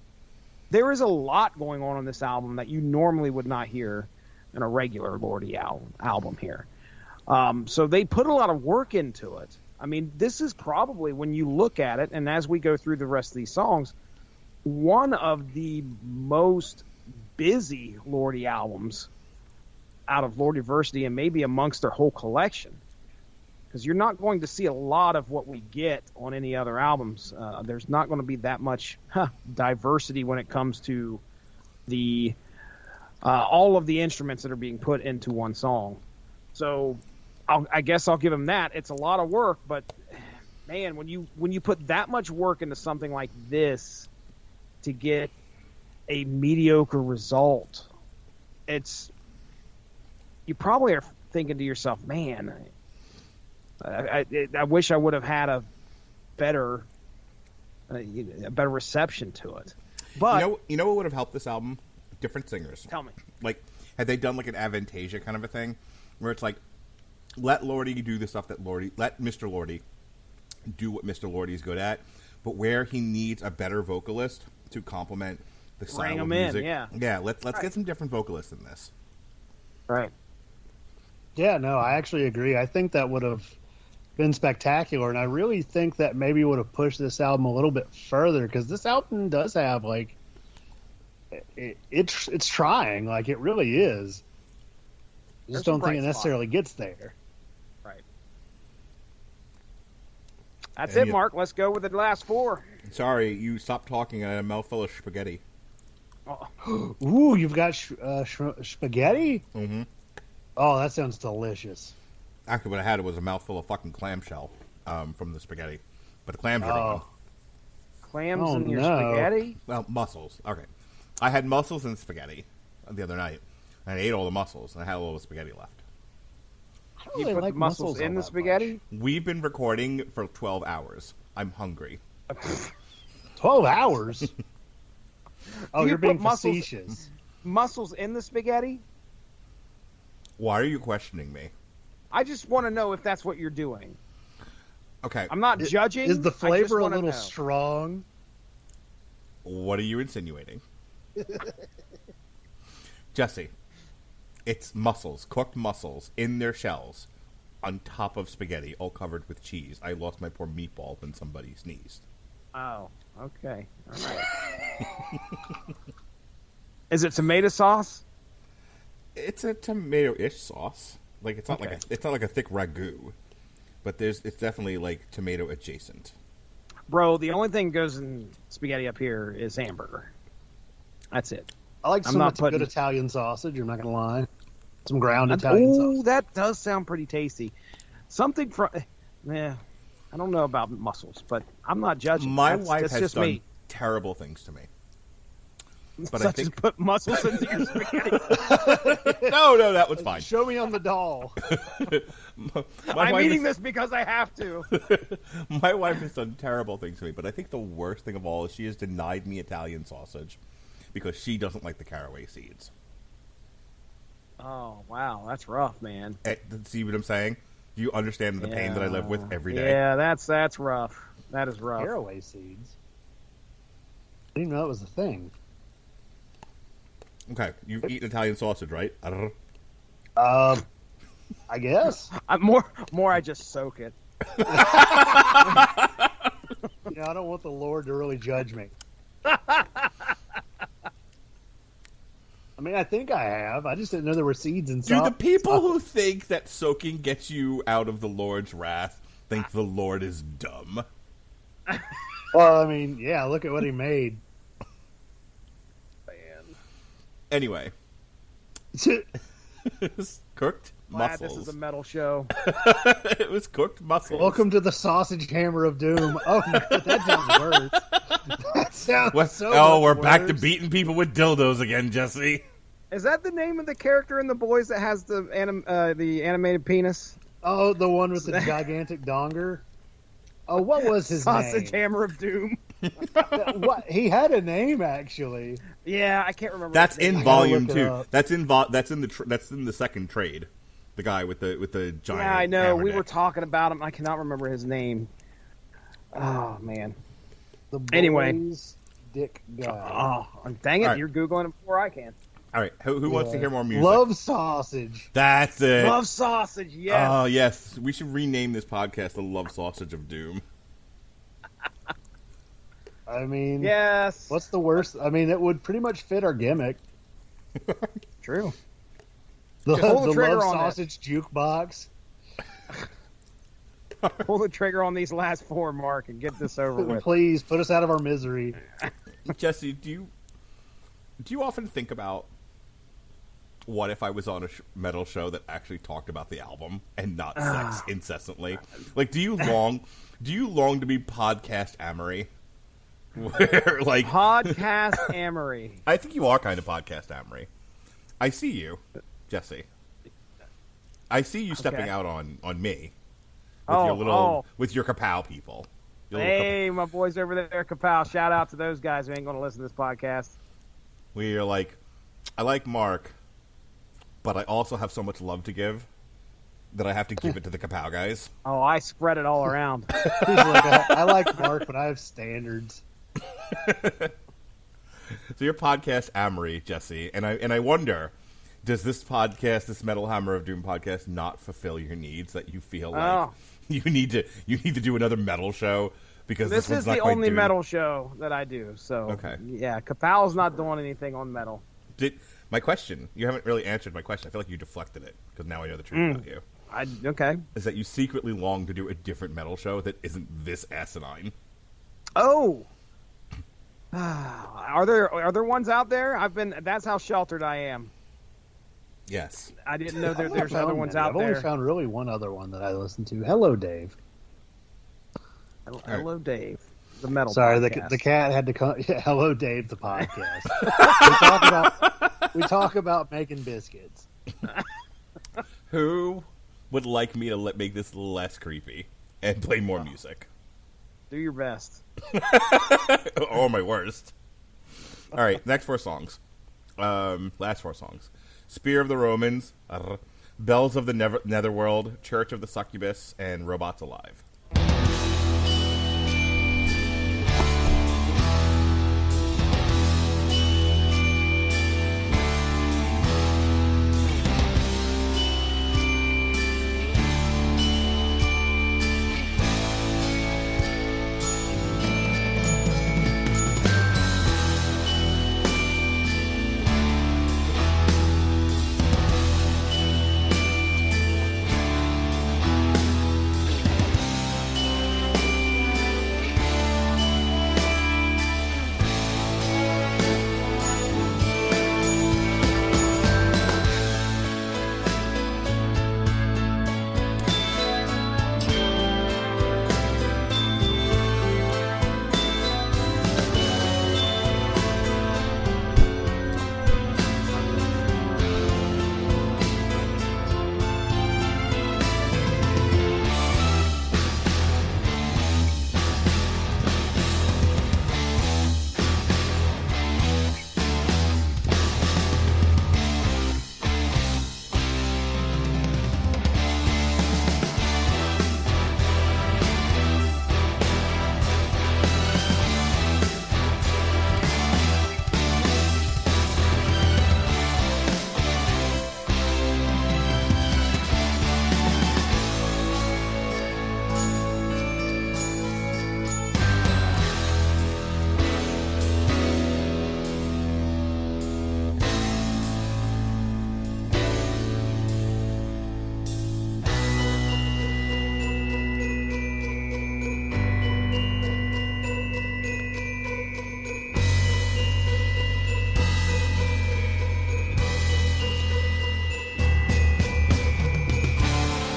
there is a lot going on this album that you normally would not hear in a regular Lordi album here. So they put a lot of work into it. I mean, this is probably, when you look at it, and as we go through the rest of these songs, one of the most busy Lordi albums out of Lordiversity, and maybe amongst their whole collection. Because you're not going to see a lot of what we get on any other albums. There's not going to be that much diversity when it comes to the all of the instruments that are being put into one song. So I guess I'll give them that. It's a lot of work, but man, when you put that much work into something like this to get a mediocre result, you probably are thinking to yourself, man, I wish I would have had a better reception to it. But you know what would have helped this album? Different singers. Tell me. Like, had they done like an Avantasia kind of a thing, where it's like, let Lordi do the stuff that let Mr. Lordi do what Mr. Lordi is good at, but where he needs a better vocalist to complement the Bring style of him music. in, yeah. Yeah, let's get some different vocalists in this. Right. Yeah, no, I actually agree. I think that would have been spectacular, and I really think that maybe would have pushed this album a little bit further, because this album does have, like, it's trying, like, it really is. I just don't think it necessarily gets there. Right. That's And it, Mark. Let's go with the last four. Sorry, you stopped talking and I had a mouthful of spaghetti. Oh, Ooh, you've got spaghetti? Mm-hmm. Oh, that sounds delicious. Actually, what I had was a mouthful of fucking clamshell from the spaghetti. But the clams are gone. clams in your spaghetti? Well, mussels. Okay. I had mussels and spaghetti the other night. And I ate all the mussels, and I had a little spaghetti left. I don't You really put like the mussels in the all that spaghetti? We've been recording for 12 hours. I'm hungry. much. 12 hours? Oh, You you're being put mussels- facetious. Mussels in the spaghetti? Why are you questioning me? I just want to know if that's what you're doing. Okay. I'm not judging. Is the I just flavor a wanna little know. strong? What are you insinuating? Jesse, it's mussels, cooked mussels in their shells on top of spaghetti, all covered with cheese. I lost my poor meatball when somebody sneezed. Oh, okay. All right. Is it tomato sauce? It's a tomato-ish sauce. Like it's not Okay. it's not like a thick ragu, but it's definitely like tomato adjacent. Bro, the only thing goes in spaghetti up here is hamburger. That's it. I like I'm some not good putting- Italian sausage, I'm not going to lie. Some ground Italian Oh, sausage. that does sound pretty tasty. Something from... Yeah, I don't know about mussels, but I'm not judging. My That's wife has just done me. terrible things to me. But I Such think as put mussels into your spaghetti. no, that was fine. Show me on the doll. My I'm wife eating is- this because I have to. My wife has done terrible things to me, but I think the worst thing of all is she has denied me Italian sausage because she doesn't like the caraway seeds. Oh, wow. That's rough, man. See what I'm saying? Do you understand the pain that I live with every day? Yeah, that's rough. That is rough. Caraway seeds. I didn't know that was a thing. Okay, you've eaten Italian sausage, right? I don't know. I guess. More I just soak it. I don't want the Lord to really judge me. I mean, I think I have. I just didn't know there were seeds Do inside. the people who think that soaking gets you out of the Lord's wrath think the Lord is dumb? Well, I mean, yeah, look at what he made. Anyway, it was cooked Glad mussels. this is a metal show. It was cooked mussels. Welcome to the sausage hammer of doom. Oh, no, that sounds worse. That sounds What? so Oh, much we're back to worse. beating people with dildos again, Jesse. Is that the name of the character in The Boys that has the animated penis? Oh, the one with the gigantic donger. Oh, what was his Sausage name? Hammer of Doom. What? He had a name actually. Yeah, I can't remember. That's his name. in I gotta volume look it 2. up. That's in the second trade. The guy with the giant. Yeah, I know. hammer We dick. were talking about him. I cannot remember his name. Oh man. The Anyway. boy's dick guy. Oh, dang it! All right. You're googling it before I can. All right, who wants to hear more music? Love sausage. That's it. Love sausage. Yes. Oh yes, we should rename this podcast the Love Sausage of Doom. I mean, yes. what's the worst? I mean, it would pretty much fit our gimmick. True? The, Just pull the the trigger love on that. sausage jukebox. Pull the trigger on these last four, Mark, and get this over with. Please put us out of our misery. Jesse, do you often think about what if I was on a metal show that actually talked about the album and not sex incessantly? Like, do you long to be podcast Amory? Where like Podcast Amory. I think you are kind of podcast Amory. I see you, Jesse. I see you stepping Okay. out on me Oh, with your kapow people. Your little Hey, my boys over there, Kapow. Shout out to those guys who ain't going to listen to this podcast. where you're like, I like Mark, but I also have so much love to give. that I have to give it to the Kapow guys. Oh, I spread it all around. He's like, I like Mark, but I have standards. So your podcast, Amory, Jesse, and I wonder, does this podcast, this Metal Hammer of Doom podcast, not fulfill your needs that you feel like you need to do another metal show because This one's is not the quite only doing- metal show that I do. So Okay. yeah, Kapow's not doing anything on metal. My question, you haven't really answered my question. I feel like you deflected it because now I know the truth about you. Okay. Is that you secretly long to do a different metal show that isn't this asinine? Oh. Are there ones out there? That's how sheltered I am. Yes. I didn't know there's Found other ones many. out I've there. only found really one other one that I listened to. Hello, Dave. Hello, Dave. The metal. Sorry, podcast. the cat had to come. Yeah, Hello, Dave. The podcast. we talk about making biscuits. Who would like me to make this less creepy and play more music? Do your best. Or my worst. All right, next 4 songs. Last 4 songs. Spear of the Romans, Bells of the Netherworld, Church of the Succubus, and Robots Alive.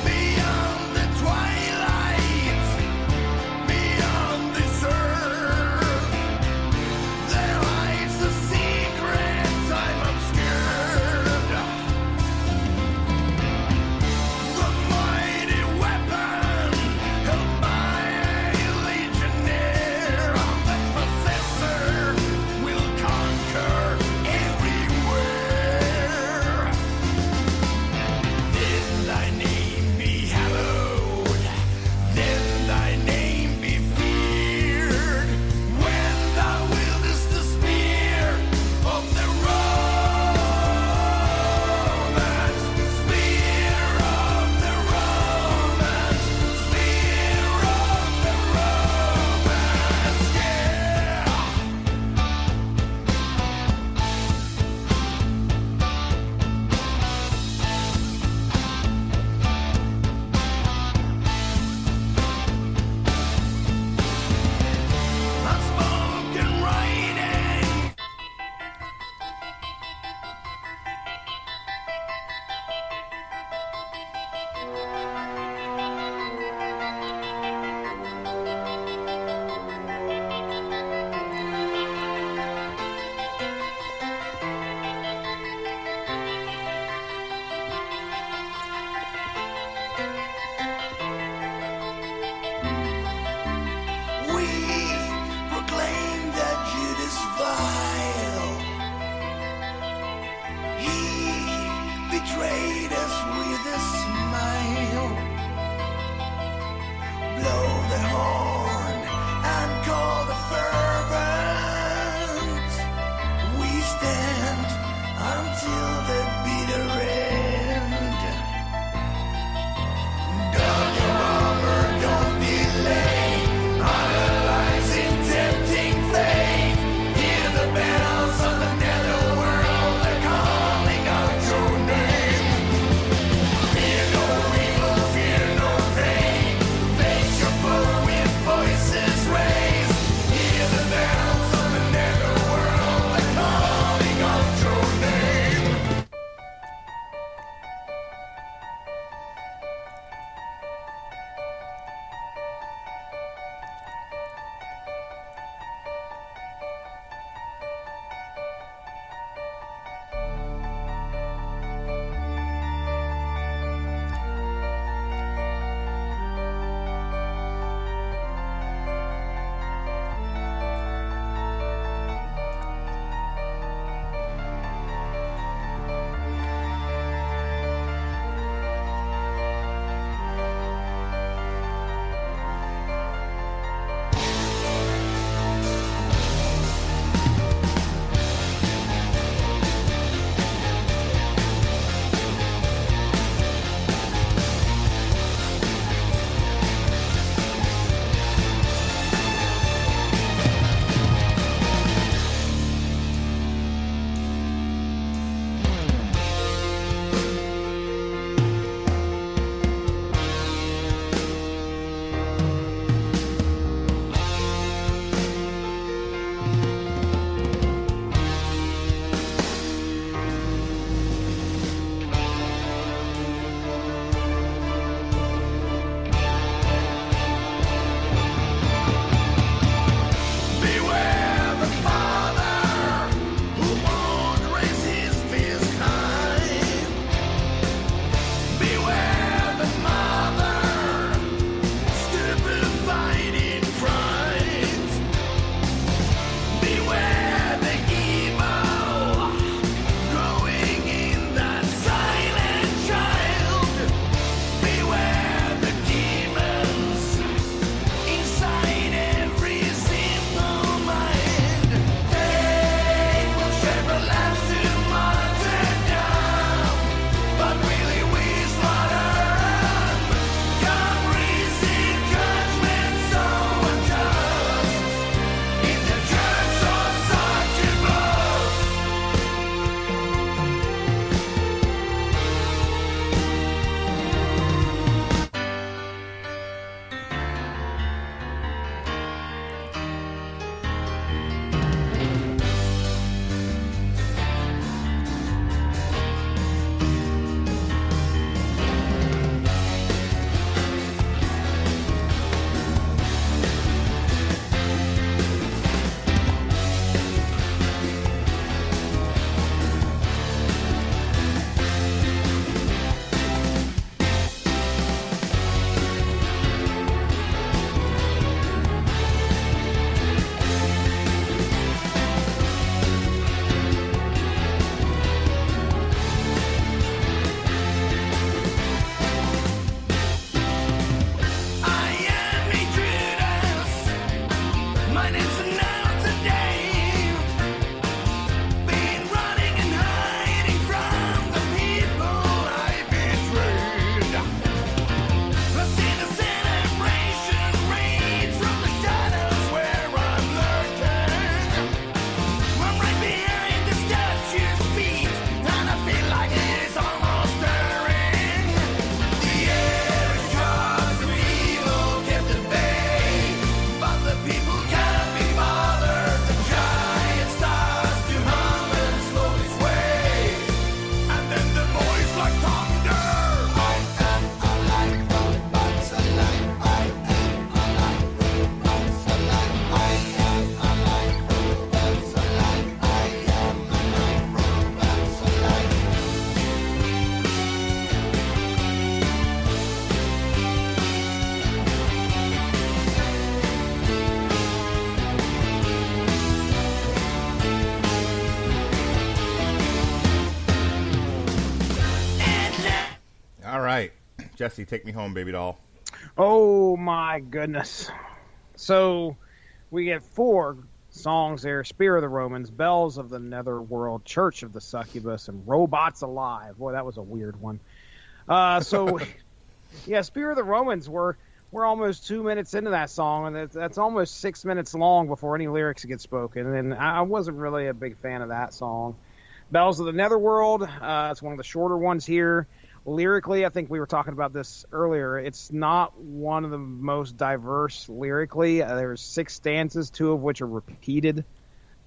Beyond the twilight, beyond this earth, there hides a secret time obscured. The mighty weapon held by a legionnaire, the possessor will conquer everywhere. Then thy name be hallowed, then thy name be feared, when thou wieldest the spear of the Romans, spear of the Romans, spear of the Romans, yeah. Unspoken writing. We proclaim that Judas vile. He betrayed us with a smile. Jesse, take me home, baby doll. Oh my goodness. So we get 4 songs there: Spear of the Romans, Bells of the Netherworld, Church of the Succubus, and Robots Alive. Boy, that was a weird one. So yeah, Spear of the Romans, we're almost 2 minutes into that song, and that's almost 6 minutes long before any lyrics get spoken, and I wasn't really a big fan of that song. Bells of the Netherworld, it's one of the shorter ones here. Lyrically, I think we were talking about this earlier, it's not one of the most diverse lyrically. There's 6 stanzas, 2 of which are repeated.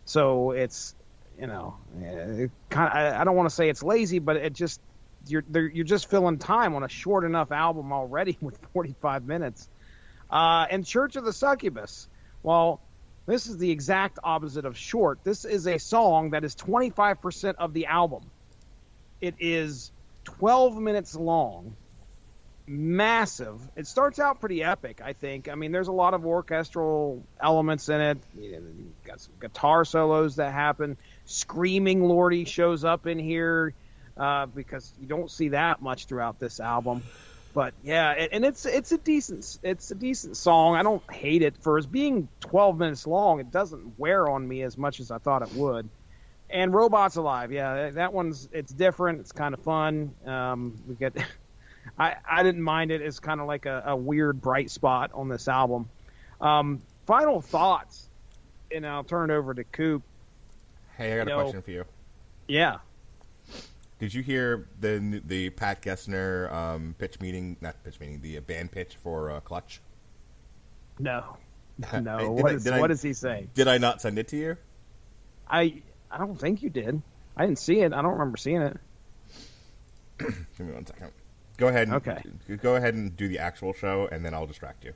So it's, I don't want to say it's lazy, but it just, you're just filling time on a short enough album already with 45 minutes. And Church of the Succubus, well, this is the exact opposite of short. This is a song that is 25% of the album. It is 12 minutes long, massive. It starts out pretty epic, I think. I mean, there's a lot of orchestral elements in it. You've got some guitar solos that happen. Screaming Lordi shows up in here because you don't see that much throughout this album. But yeah, and it's a decent song. I don't hate it. For as being 12 minutes long, it doesn't wear on me as much as I thought it would. And Robots Alive, yeah, that one's, it's different. It's kind of fun. We get, I didn't mind it. It's kind of like a weird bright spot on this album. Final thoughts, and I'll turn it over to Coop. Hey, I got a question for you. Yeah. Did you hear the Pat Gessner the band pitch for Clutch? No. What does he say? Did I not send it to you? I don't think you did. I didn't see it. I don't remember seeing it. Give me 1 second. Go ahead. Okay. Go ahead and do the actual show, and then I'll distract you.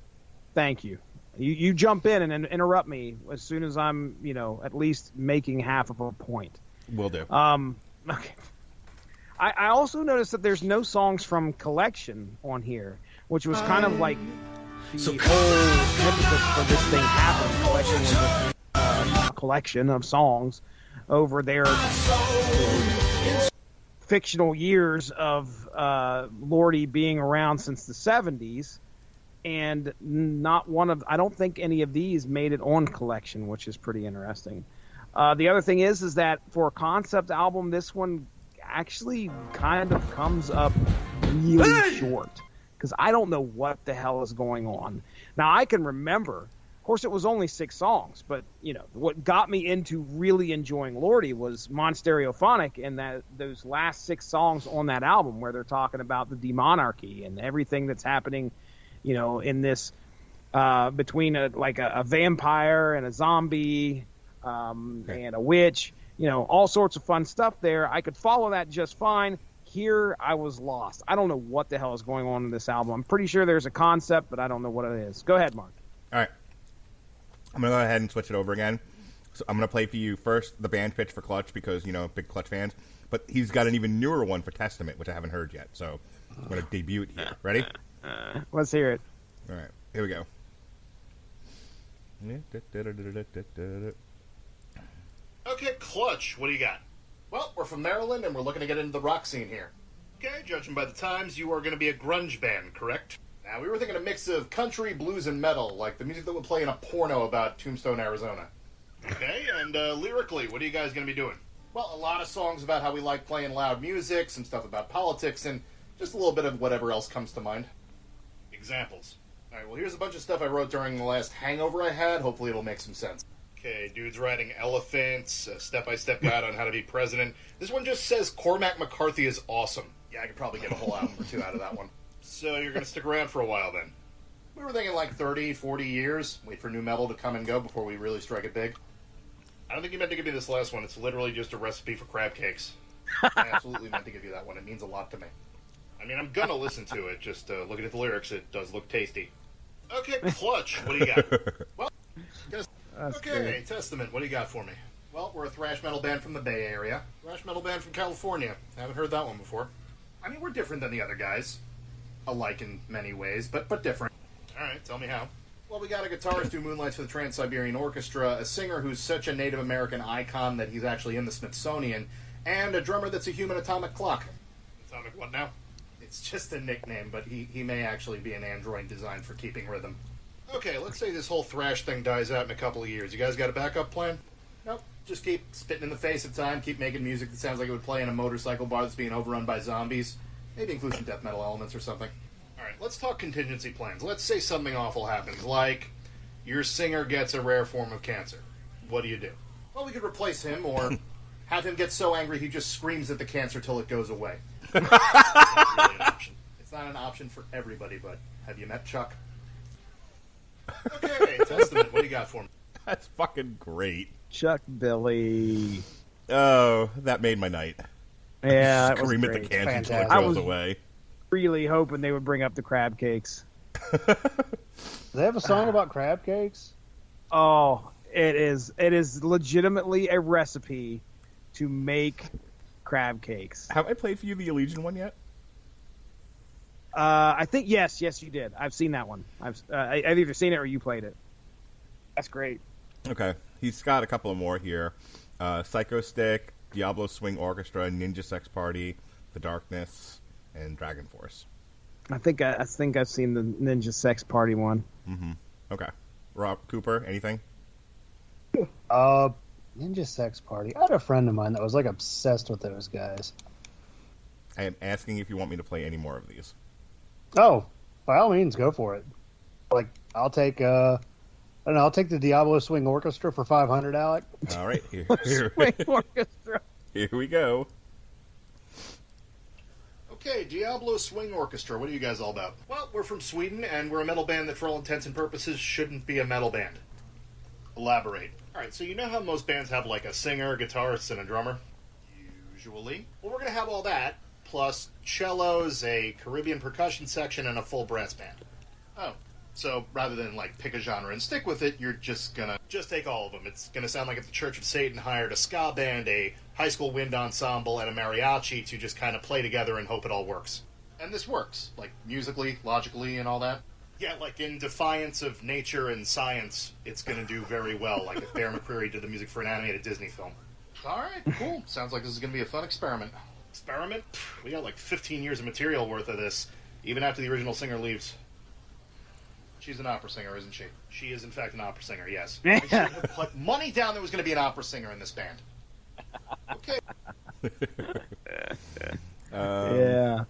Thank you. You jump in and interrupt me as soon as I'm, at least making half of a point. Will do. Okay. I also noticed that there's no songs from Killection on here, which was kind of like the whole impetus for this thing happening. Killection was a collection of songs over their fictional years of Lordi being around since the 70s, and I don't think any of these made it on Killection, which is pretty interesting. The other thing is that for a concept album, this one actually kind of comes up really short, because I don't know what the hell is going on. Now, I can remember, of course, it was only 6 songs, but what got me into really enjoying Lordi was Monstereophonic, and those last 6 songs on that album where they're talking about the demonarchy and everything that's happening, in this between a vampire and a zombie and a witch. All sorts of fun stuff there. I could follow that just fine. Here, I was lost. I don't know what the hell is going on in this album. I'm pretty sure there's a concept, but I don't know what it is. Go ahead, Mark. All right. I'm going to go ahead and switch it over again. So I'm going to play for you first the band pitch for Clutch because, big Clutch fans. But he's got an even newer one for Testament, which I haven't heard yet. So I'm going to debut it here. Ready? Let's hear it. All right. Here we go. Okay, Clutch, what do you got? Well, we're from Maryland, and we're looking to get into the rock scene here. Okay, judging by the times, you are going to be a grunge band, correct? Now, we were thinking a mix of country, blues, and metal, like the music that would play in a porno about Tombstone, Arizona. Okay, and lyrically, what are you guys going to be doing? Well, a lot of songs about how we like playing loud music, some stuff about politics, and just a little bit of whatever else comes to mind. Examples. All right, well, here's a bunch of stuff I wrote during the last hangover I had. Hopefully it'll make some sense. Okay, dude's riding elephants, a step-by-step guide on how to be president. This one just says Cormac McCarthy is awesome. Yeah, I could probably get a whole album or 2 out of that one. So you're going to stick around for a while then? We were thinking like 30, 40 years. Wait for new metal to come and go before we really strike it big. I don't think you meant to give me this last one. It's literally just a recipe for crab cakes. I absolutely meant to give you that one. It means a lot to me. I mean, I'm going to listen to it. Just looking at the lyrics, it does look tasty. Okay, Clutch, what do you got? Well, okay, Testament, what do you got for me? Well, we're a thrash metal band from the Bay Area. Thrash metal band from California. Haven't heard that one before. I mean, we're different than the other guys. Alike in many ways, but different. Alright, tell me how. Well, we got a guitarist who moonlights for the Trans-Siberian Orchestra, a singer who's such a Native American icon that he's actually in the Smithsonian, and a drummer that's a human atomic clock. Atomic what now? It's just a nickname, but he may actually be an android designed for keeping rhythm. Okay, let's say this whole thrash thing dies out in a couple of years. You guys got a backup plan? Nope. Just keep spitting in the face of time, keep making music that sounds like it would play in a motorcycle bar that's being overrun by zombies. Maybe include some death metal elements or something. Alright, let's talk contingency plans. Let's say something awful happens, like your singer gets a rare form of cancer. What do you do? Well, we could replace him, or have him get so angry he just screams at the cancer till it goes away. It's not really an option. It's not an option for everybody, but have you met Chuck? Okay, Testament, what do you got for me? That's fucking great. Chuck Billy. Oh, that made my night. Yeah, that was Scream at the great. cancer until it Fantastic. goes away. Really hoping they would bring up the crab cakes. Do they have a song about crab cakes? Oh, it is legitimately a recipe to make crab cakes. Have I played for you the Allegiant one yet? I think yes, you did. I've seen that one. I've either seen it or you played it. That's great. Okay. He's got a couple of more here. Psycho Stick, Diablo Swing Orchestra, Ninja Sex Party, The Darkness, and Dragon Force. I think I've seen the Ninja Sex Party one. Mm-hmm. Okay. Rob Cooper, anything? Ninja Sex Party. I had a friend of mine that was like obsessed with those guys. I am asking if you want me to play any more of these. Oh, by all means, go for it. Like, I'll take I'll take the Diablo Swing Orchestra for 500, Alec. All right. Swing Orchestra. Here we go. Okay, Diablo Swing Orchestra, what are you guys all about? Well, we're from Sweden, and we're a metal band that for all intents and purposes shouldn't be a metal band. Elaborate. Alright, so you know how most bands have like a singer, guitarist, and a drummer? Usually. Well, we're gonna have all that, plus cellos, a Caribbean percussion section, and a full brass band. Oh. So, rather than, like, pick a genre and stick with it, you're just gonna take all of them. It's gonna sound like if the Church of Satan hired a ska band, a high school wind ensemble, and a mariachi to just kind of play together and hope it all works. And this works. Like, musically, logically, and all that. Yeah, like, in defiance of nature and science, it's gonna do very well, like if Bear McCreary did the music for an animated Disney film. Alright, cool. Sounds like this is gonna be a fun experiment. Experiment? We got, like, 15 years of material worth of this, even after the original singer leaves. She's an opera singer, isn't she? She is, in fact, an opera singer, yes. I should have put money down there was going to be an opera singer in this band. Okay. Yeah.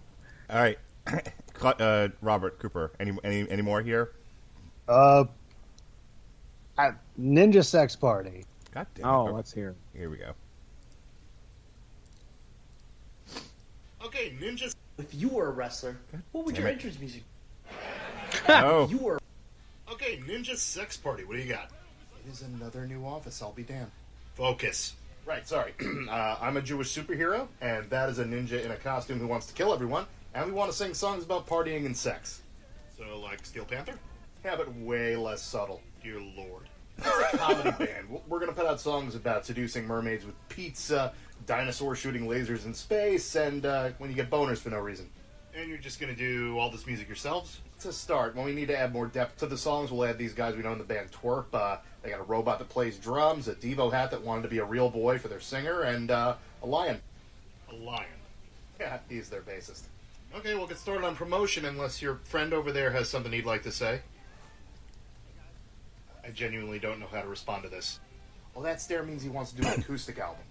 All right. Robert Cooper, any more here? Ninja Sex Party. God damn it. Oh, let's hear it. Here we go. Okay, Ninja... If you were a wrestler, what would Damn your it. entrance music? Oh. You were. Okay, Ninja Sex Party, what do you got? It is another new office, I'll be damned. Focus. Right, sorry. I'm a Jewish superhero, and that is a ninja in a costume who wants to kill everyone, and we want to sing songs about partying and sex. So, like Steel Panther? Yeah, but way less subtle. Dear Lord. It's a comedy band. We're going to put out songs about seducing mermaids with pizza, dinosaurs shooting lasers in space, and when you get boners for no reason. And you're just going to do all this music yourselves? To start, when we need to add more depth to the songs, we'll add these guys we know in the band Twerp. They got a robot that plays drums, a Devo hat that wanted to be a real boy for their singer, and a lion. A lion? Yeah, he's their bassist. Okay, we'll get started on promotion unless your friend over there has something he'd like to say. I genuinely don't know how to respond to this. Well, that stare means he wants to do an acoustic album.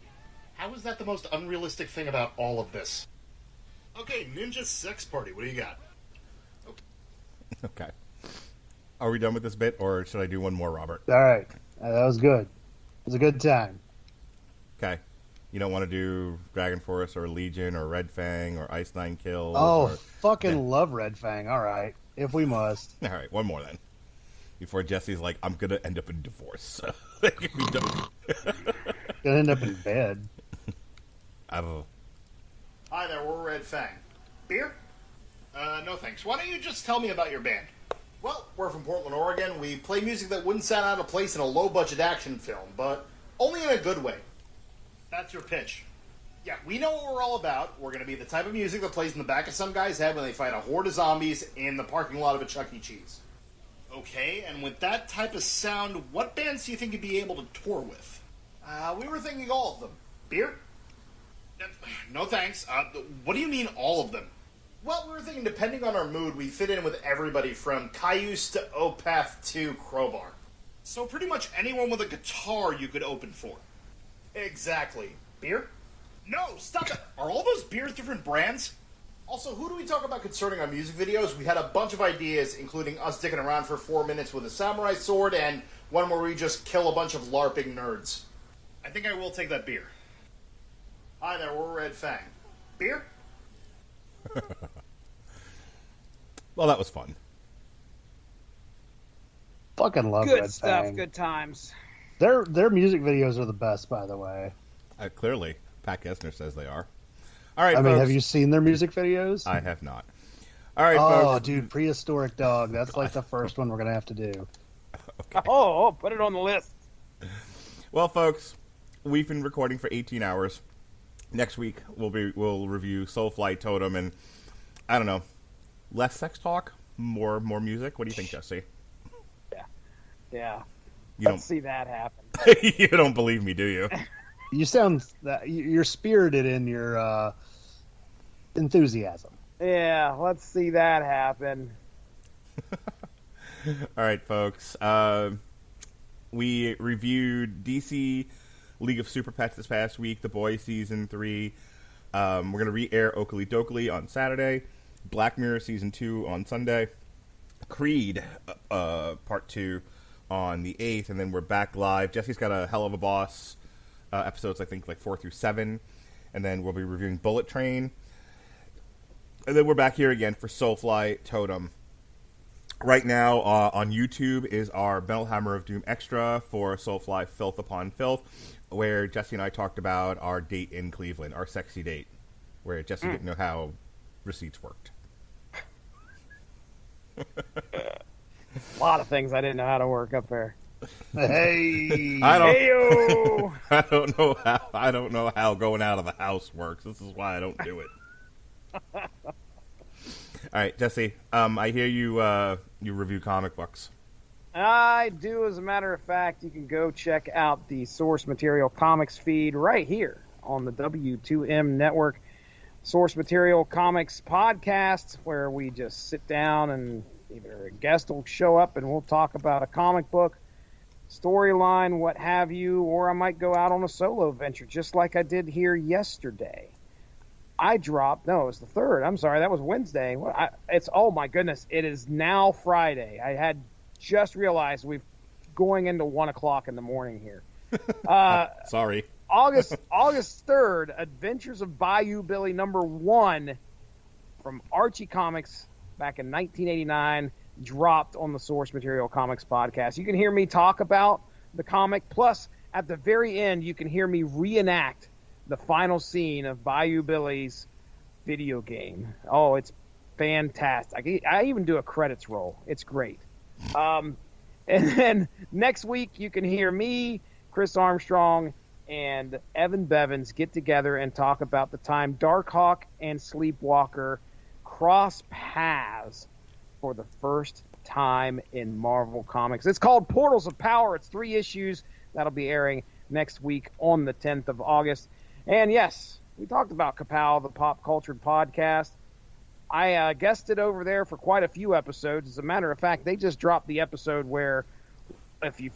How is that the most unrealistic thing about all of this? Okay, Ninja Sex Party, what do you got? Okay. Are we done with this bit, or should I do one more, Robert? All right. That was good. It was a good time. Okay. You don't want to do Dragon Force or Legion or Red Fang or Ice Nine Kills? Oh, or... fucking love Red Fang. All right. If we must. All right, one more then. Before Jesse's like, I'm going to end up in divorce. If we don't. Gonna end up in bed. I don't know. Hi there, we're Red Fang. Beer? No thanks. Why don't you just tell me about your band? Well, we're from Portland, Oregon. We play music that wouldn't sound out of place in a low-budget action film, but only in a good way. That's your pitch. Yeah, we know what we're all about. We're going to be the type of music that plays in the back of some guy's head when they fight a horde of zombies in the parking lot of a Chuck E. Cheese. Okay, and with that type of sound, what bands do you think you'd be able to tour with? We were thinking all of them. Beer? No thanks. What do you mean all of them? Well, we were thinking, depending on our mood, we fit in with everybody from Cayuse to Opeth to Crowbar. So pretty much anyone with a guitar you could open for. Exactly. Beer? No, stop it. Are all those beers different brands? Also, who do we talk about concerning our music videos? We had a bunch of ideas, including us dicking around for 4 minutes with a samurai sword and one where we just kill a bunch of LARPing nerds. I think I will take that beer. Hi there, we're Red Fang. Beer? Well, that was fun. Fucking love Good Red stuff. Fang. Good times. Their music videos are the best, by the way. Clearly, Pat Gessner says they are. All right, I mean, folks. have you seen their music videos? I have not. All right, Oh, folks. dude, Prehistoric Dog. That's like the first one we're going to have to do. Oh, put it on the list. Well, folks, we've been recording for 18 hours. Next week, we'll review Soulfly Totem, and I don't know, less sex talk, more music. What do you think, Jesse? Yeah. You Let's see that happen. You don't believe me, do you? You sound you're spirited in your enthusiasm. Yeah, let's see that happen. All right, folks. We reviewed DC League of Super Pets this past week, The Boys Season 3. We're going to re-air Oakley Dokley on Saturday, Black Mirror Season 2 on Sunday, Creed Part 2 on the 8th, and then we're back live. Jesse's got a Hell of a Boss episodes, I think, like 4 through 7, and then we'll be reviewing Bullet Train. And then we're back here again for Soulfly Totem. Right now on YouTube is our Metal Hammer of Doom Extra for Soulfly Filth Upon Filth, where Jesse and I talked about our date in Cleveland, our sexy date, where Jesse didn't know how receipts worked. A lot of things I didn't know how to work up there. Hey! Heyo! I don't know how going out of the house works. This is why I don't do it. All right, Jesse. I hear you review comic books. I do. As a matter of fact, you can go check out the Source Material Comics feed right here on the W2M network. Source Material Comics podcast, where we just sit down and either a guest will show up and we'll talk about a comic book, storyline, what have you, or I might go out on a solo venture, just like I did here yesterday. It was the 3rd. I'm sorry, that was Wednesday. Oh my goodness, it is now Friday. I had just realized we're going into 1 o'clock in the morning here. Sorry. August 3rd, Adventures of Bayou Billy #1 from Archie Comics back in 1989, dropped on the Source Material Comics podcast. You can hear me talk about the comic, plus at the very end, you can hear me reenact the final scene of Bayou Billy's video game. Oh, it's fantastic. I even do a credits roll. It's great. And then next week, you can hear me, Chris Armstrong, and Evan Bevins get together and talk about the time Darkhawk and Sleepwalker cross paths for the first time in Marvel Comics. It's called Portals of Power. It's 3 issues. That'll be airing next week on the 10th of August. And yes, we talked about Kapow, the Pop Cultured Podcast. I guested over there for quite a few episodes. As a matter of fact, they just dropped the episode where, if you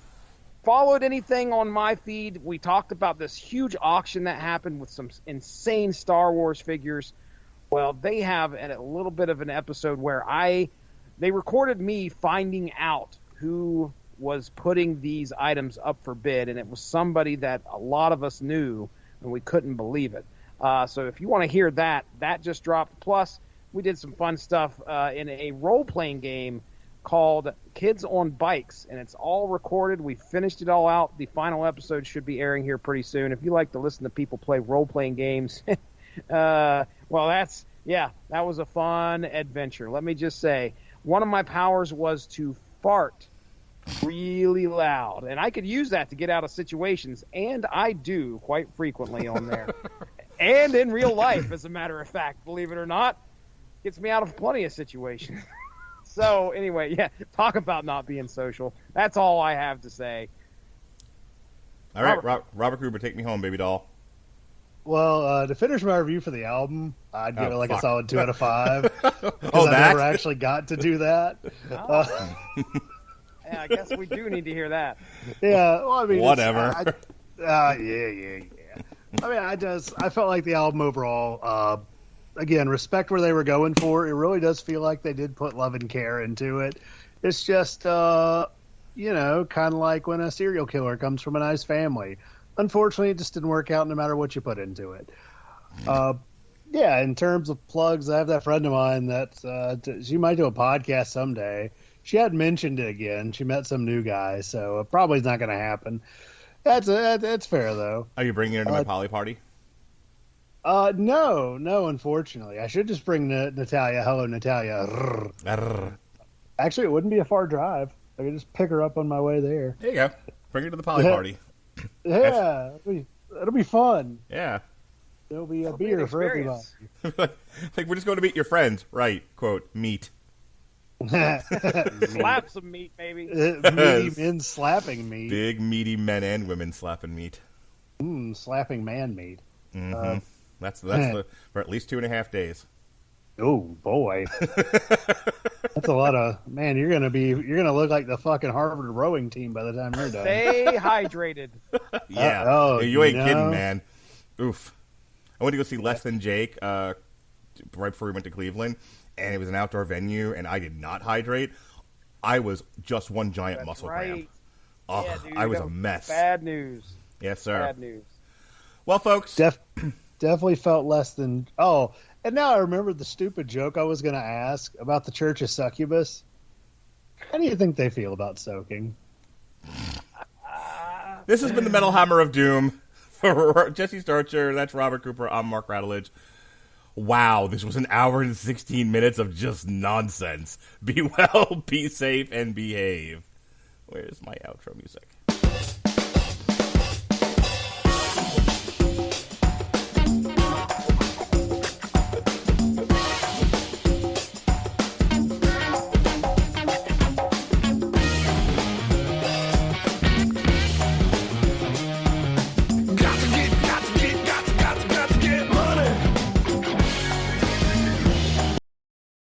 followed anything on my feed, we talked about this huge auction that happened with some insane Star Wars figures. Well, they have a little bit of an episode where they recorded me finding out who was putting these items up for bid, and it was somebody that a lot of us knew, and we couldn't believe it. So if you want to hear that just dropped. Plus, we did some fun stuff in a role-playing game called Kids on Bikes, and it's all recorded. We finished it all out. The final episode should be airing here pretty soon. If you like to listen to people play role-playing games, well, that was a fun adventure. Let me just say, one of my powers was to fart really loud, and I could use that to get out of situations, and I do quite frequently on there. And in real life, as a matter of fact, believe it or not, gets me out of plenty of situations. So anyway, talk about not being social. That's all I have to say. All right, Robert Gruber, take me home, baby doll. Well, to finish my review for the album, I'd give it like fuck. a solid 2 out of 5. Oh, I that? never actually got to do that. Yeah, I guess we do need to hear that. Yeah, well, I mean, Whatever. yeah. I mean, I felt like the album overall, again, respect where they were going for. It really does feel like they did put love and care into it. It's just, kind of like when a serial killer comes from a nice family. Unfortunately, it just didn't work out no matter what you put into it. Yeah, in terms of plugs, I have that friend of mine that she might do a podcast someday. She hadn't mentioned it again. She met some new guy, so it probably is not going to happen. That's fair, though. Are you bringing her to my poly party? No, unfortunately. I should just bring Natalia. Hello, Natalia. Arr. Actually, it wouldn't be a far drive. I could just pick her up on my way there. There you go. Bring her to the poly party. Yeah, it'll be fun. Yeah. There'll be a It'll be beer an for everybody. experience. Like, we're just going to meet your friends. Right. Quote, meet. Slap some meat, baby. Meaty men slapping meat. Big, meaty men and women slapping meat. Slapping man meat. Mm-hmm. That's the for at least 2.5 days. Oh boy, that's a lot of man. You're gonna look like the fucking Harvard rowing team by the time you're done. Stay hydrated. Yeah. You ain't no. kidding, man. Oof. I went to go see Less Than Jake right before we went to Cleveland, and it was an outdoor venue, and I did not hydrate. I was just one giant That's muscle right. cramp. Oh, Yeah, dude, I was that a mess. Bad news. Yes, sir. Bad news. Well, folks, Definitely felt less than. Oh, and now I remember the stupid joke I was going to ask about the Church of Succubus. How do you think they feel about soaking? this has been the Metal Hammer of Doom. For Jesse Starcher, that's Robert Cooper, I'm Mark Radulich. Wow, this was an hour and 16 minutes of just nonsense. Be well, be safe, and behave. Where's my outro music?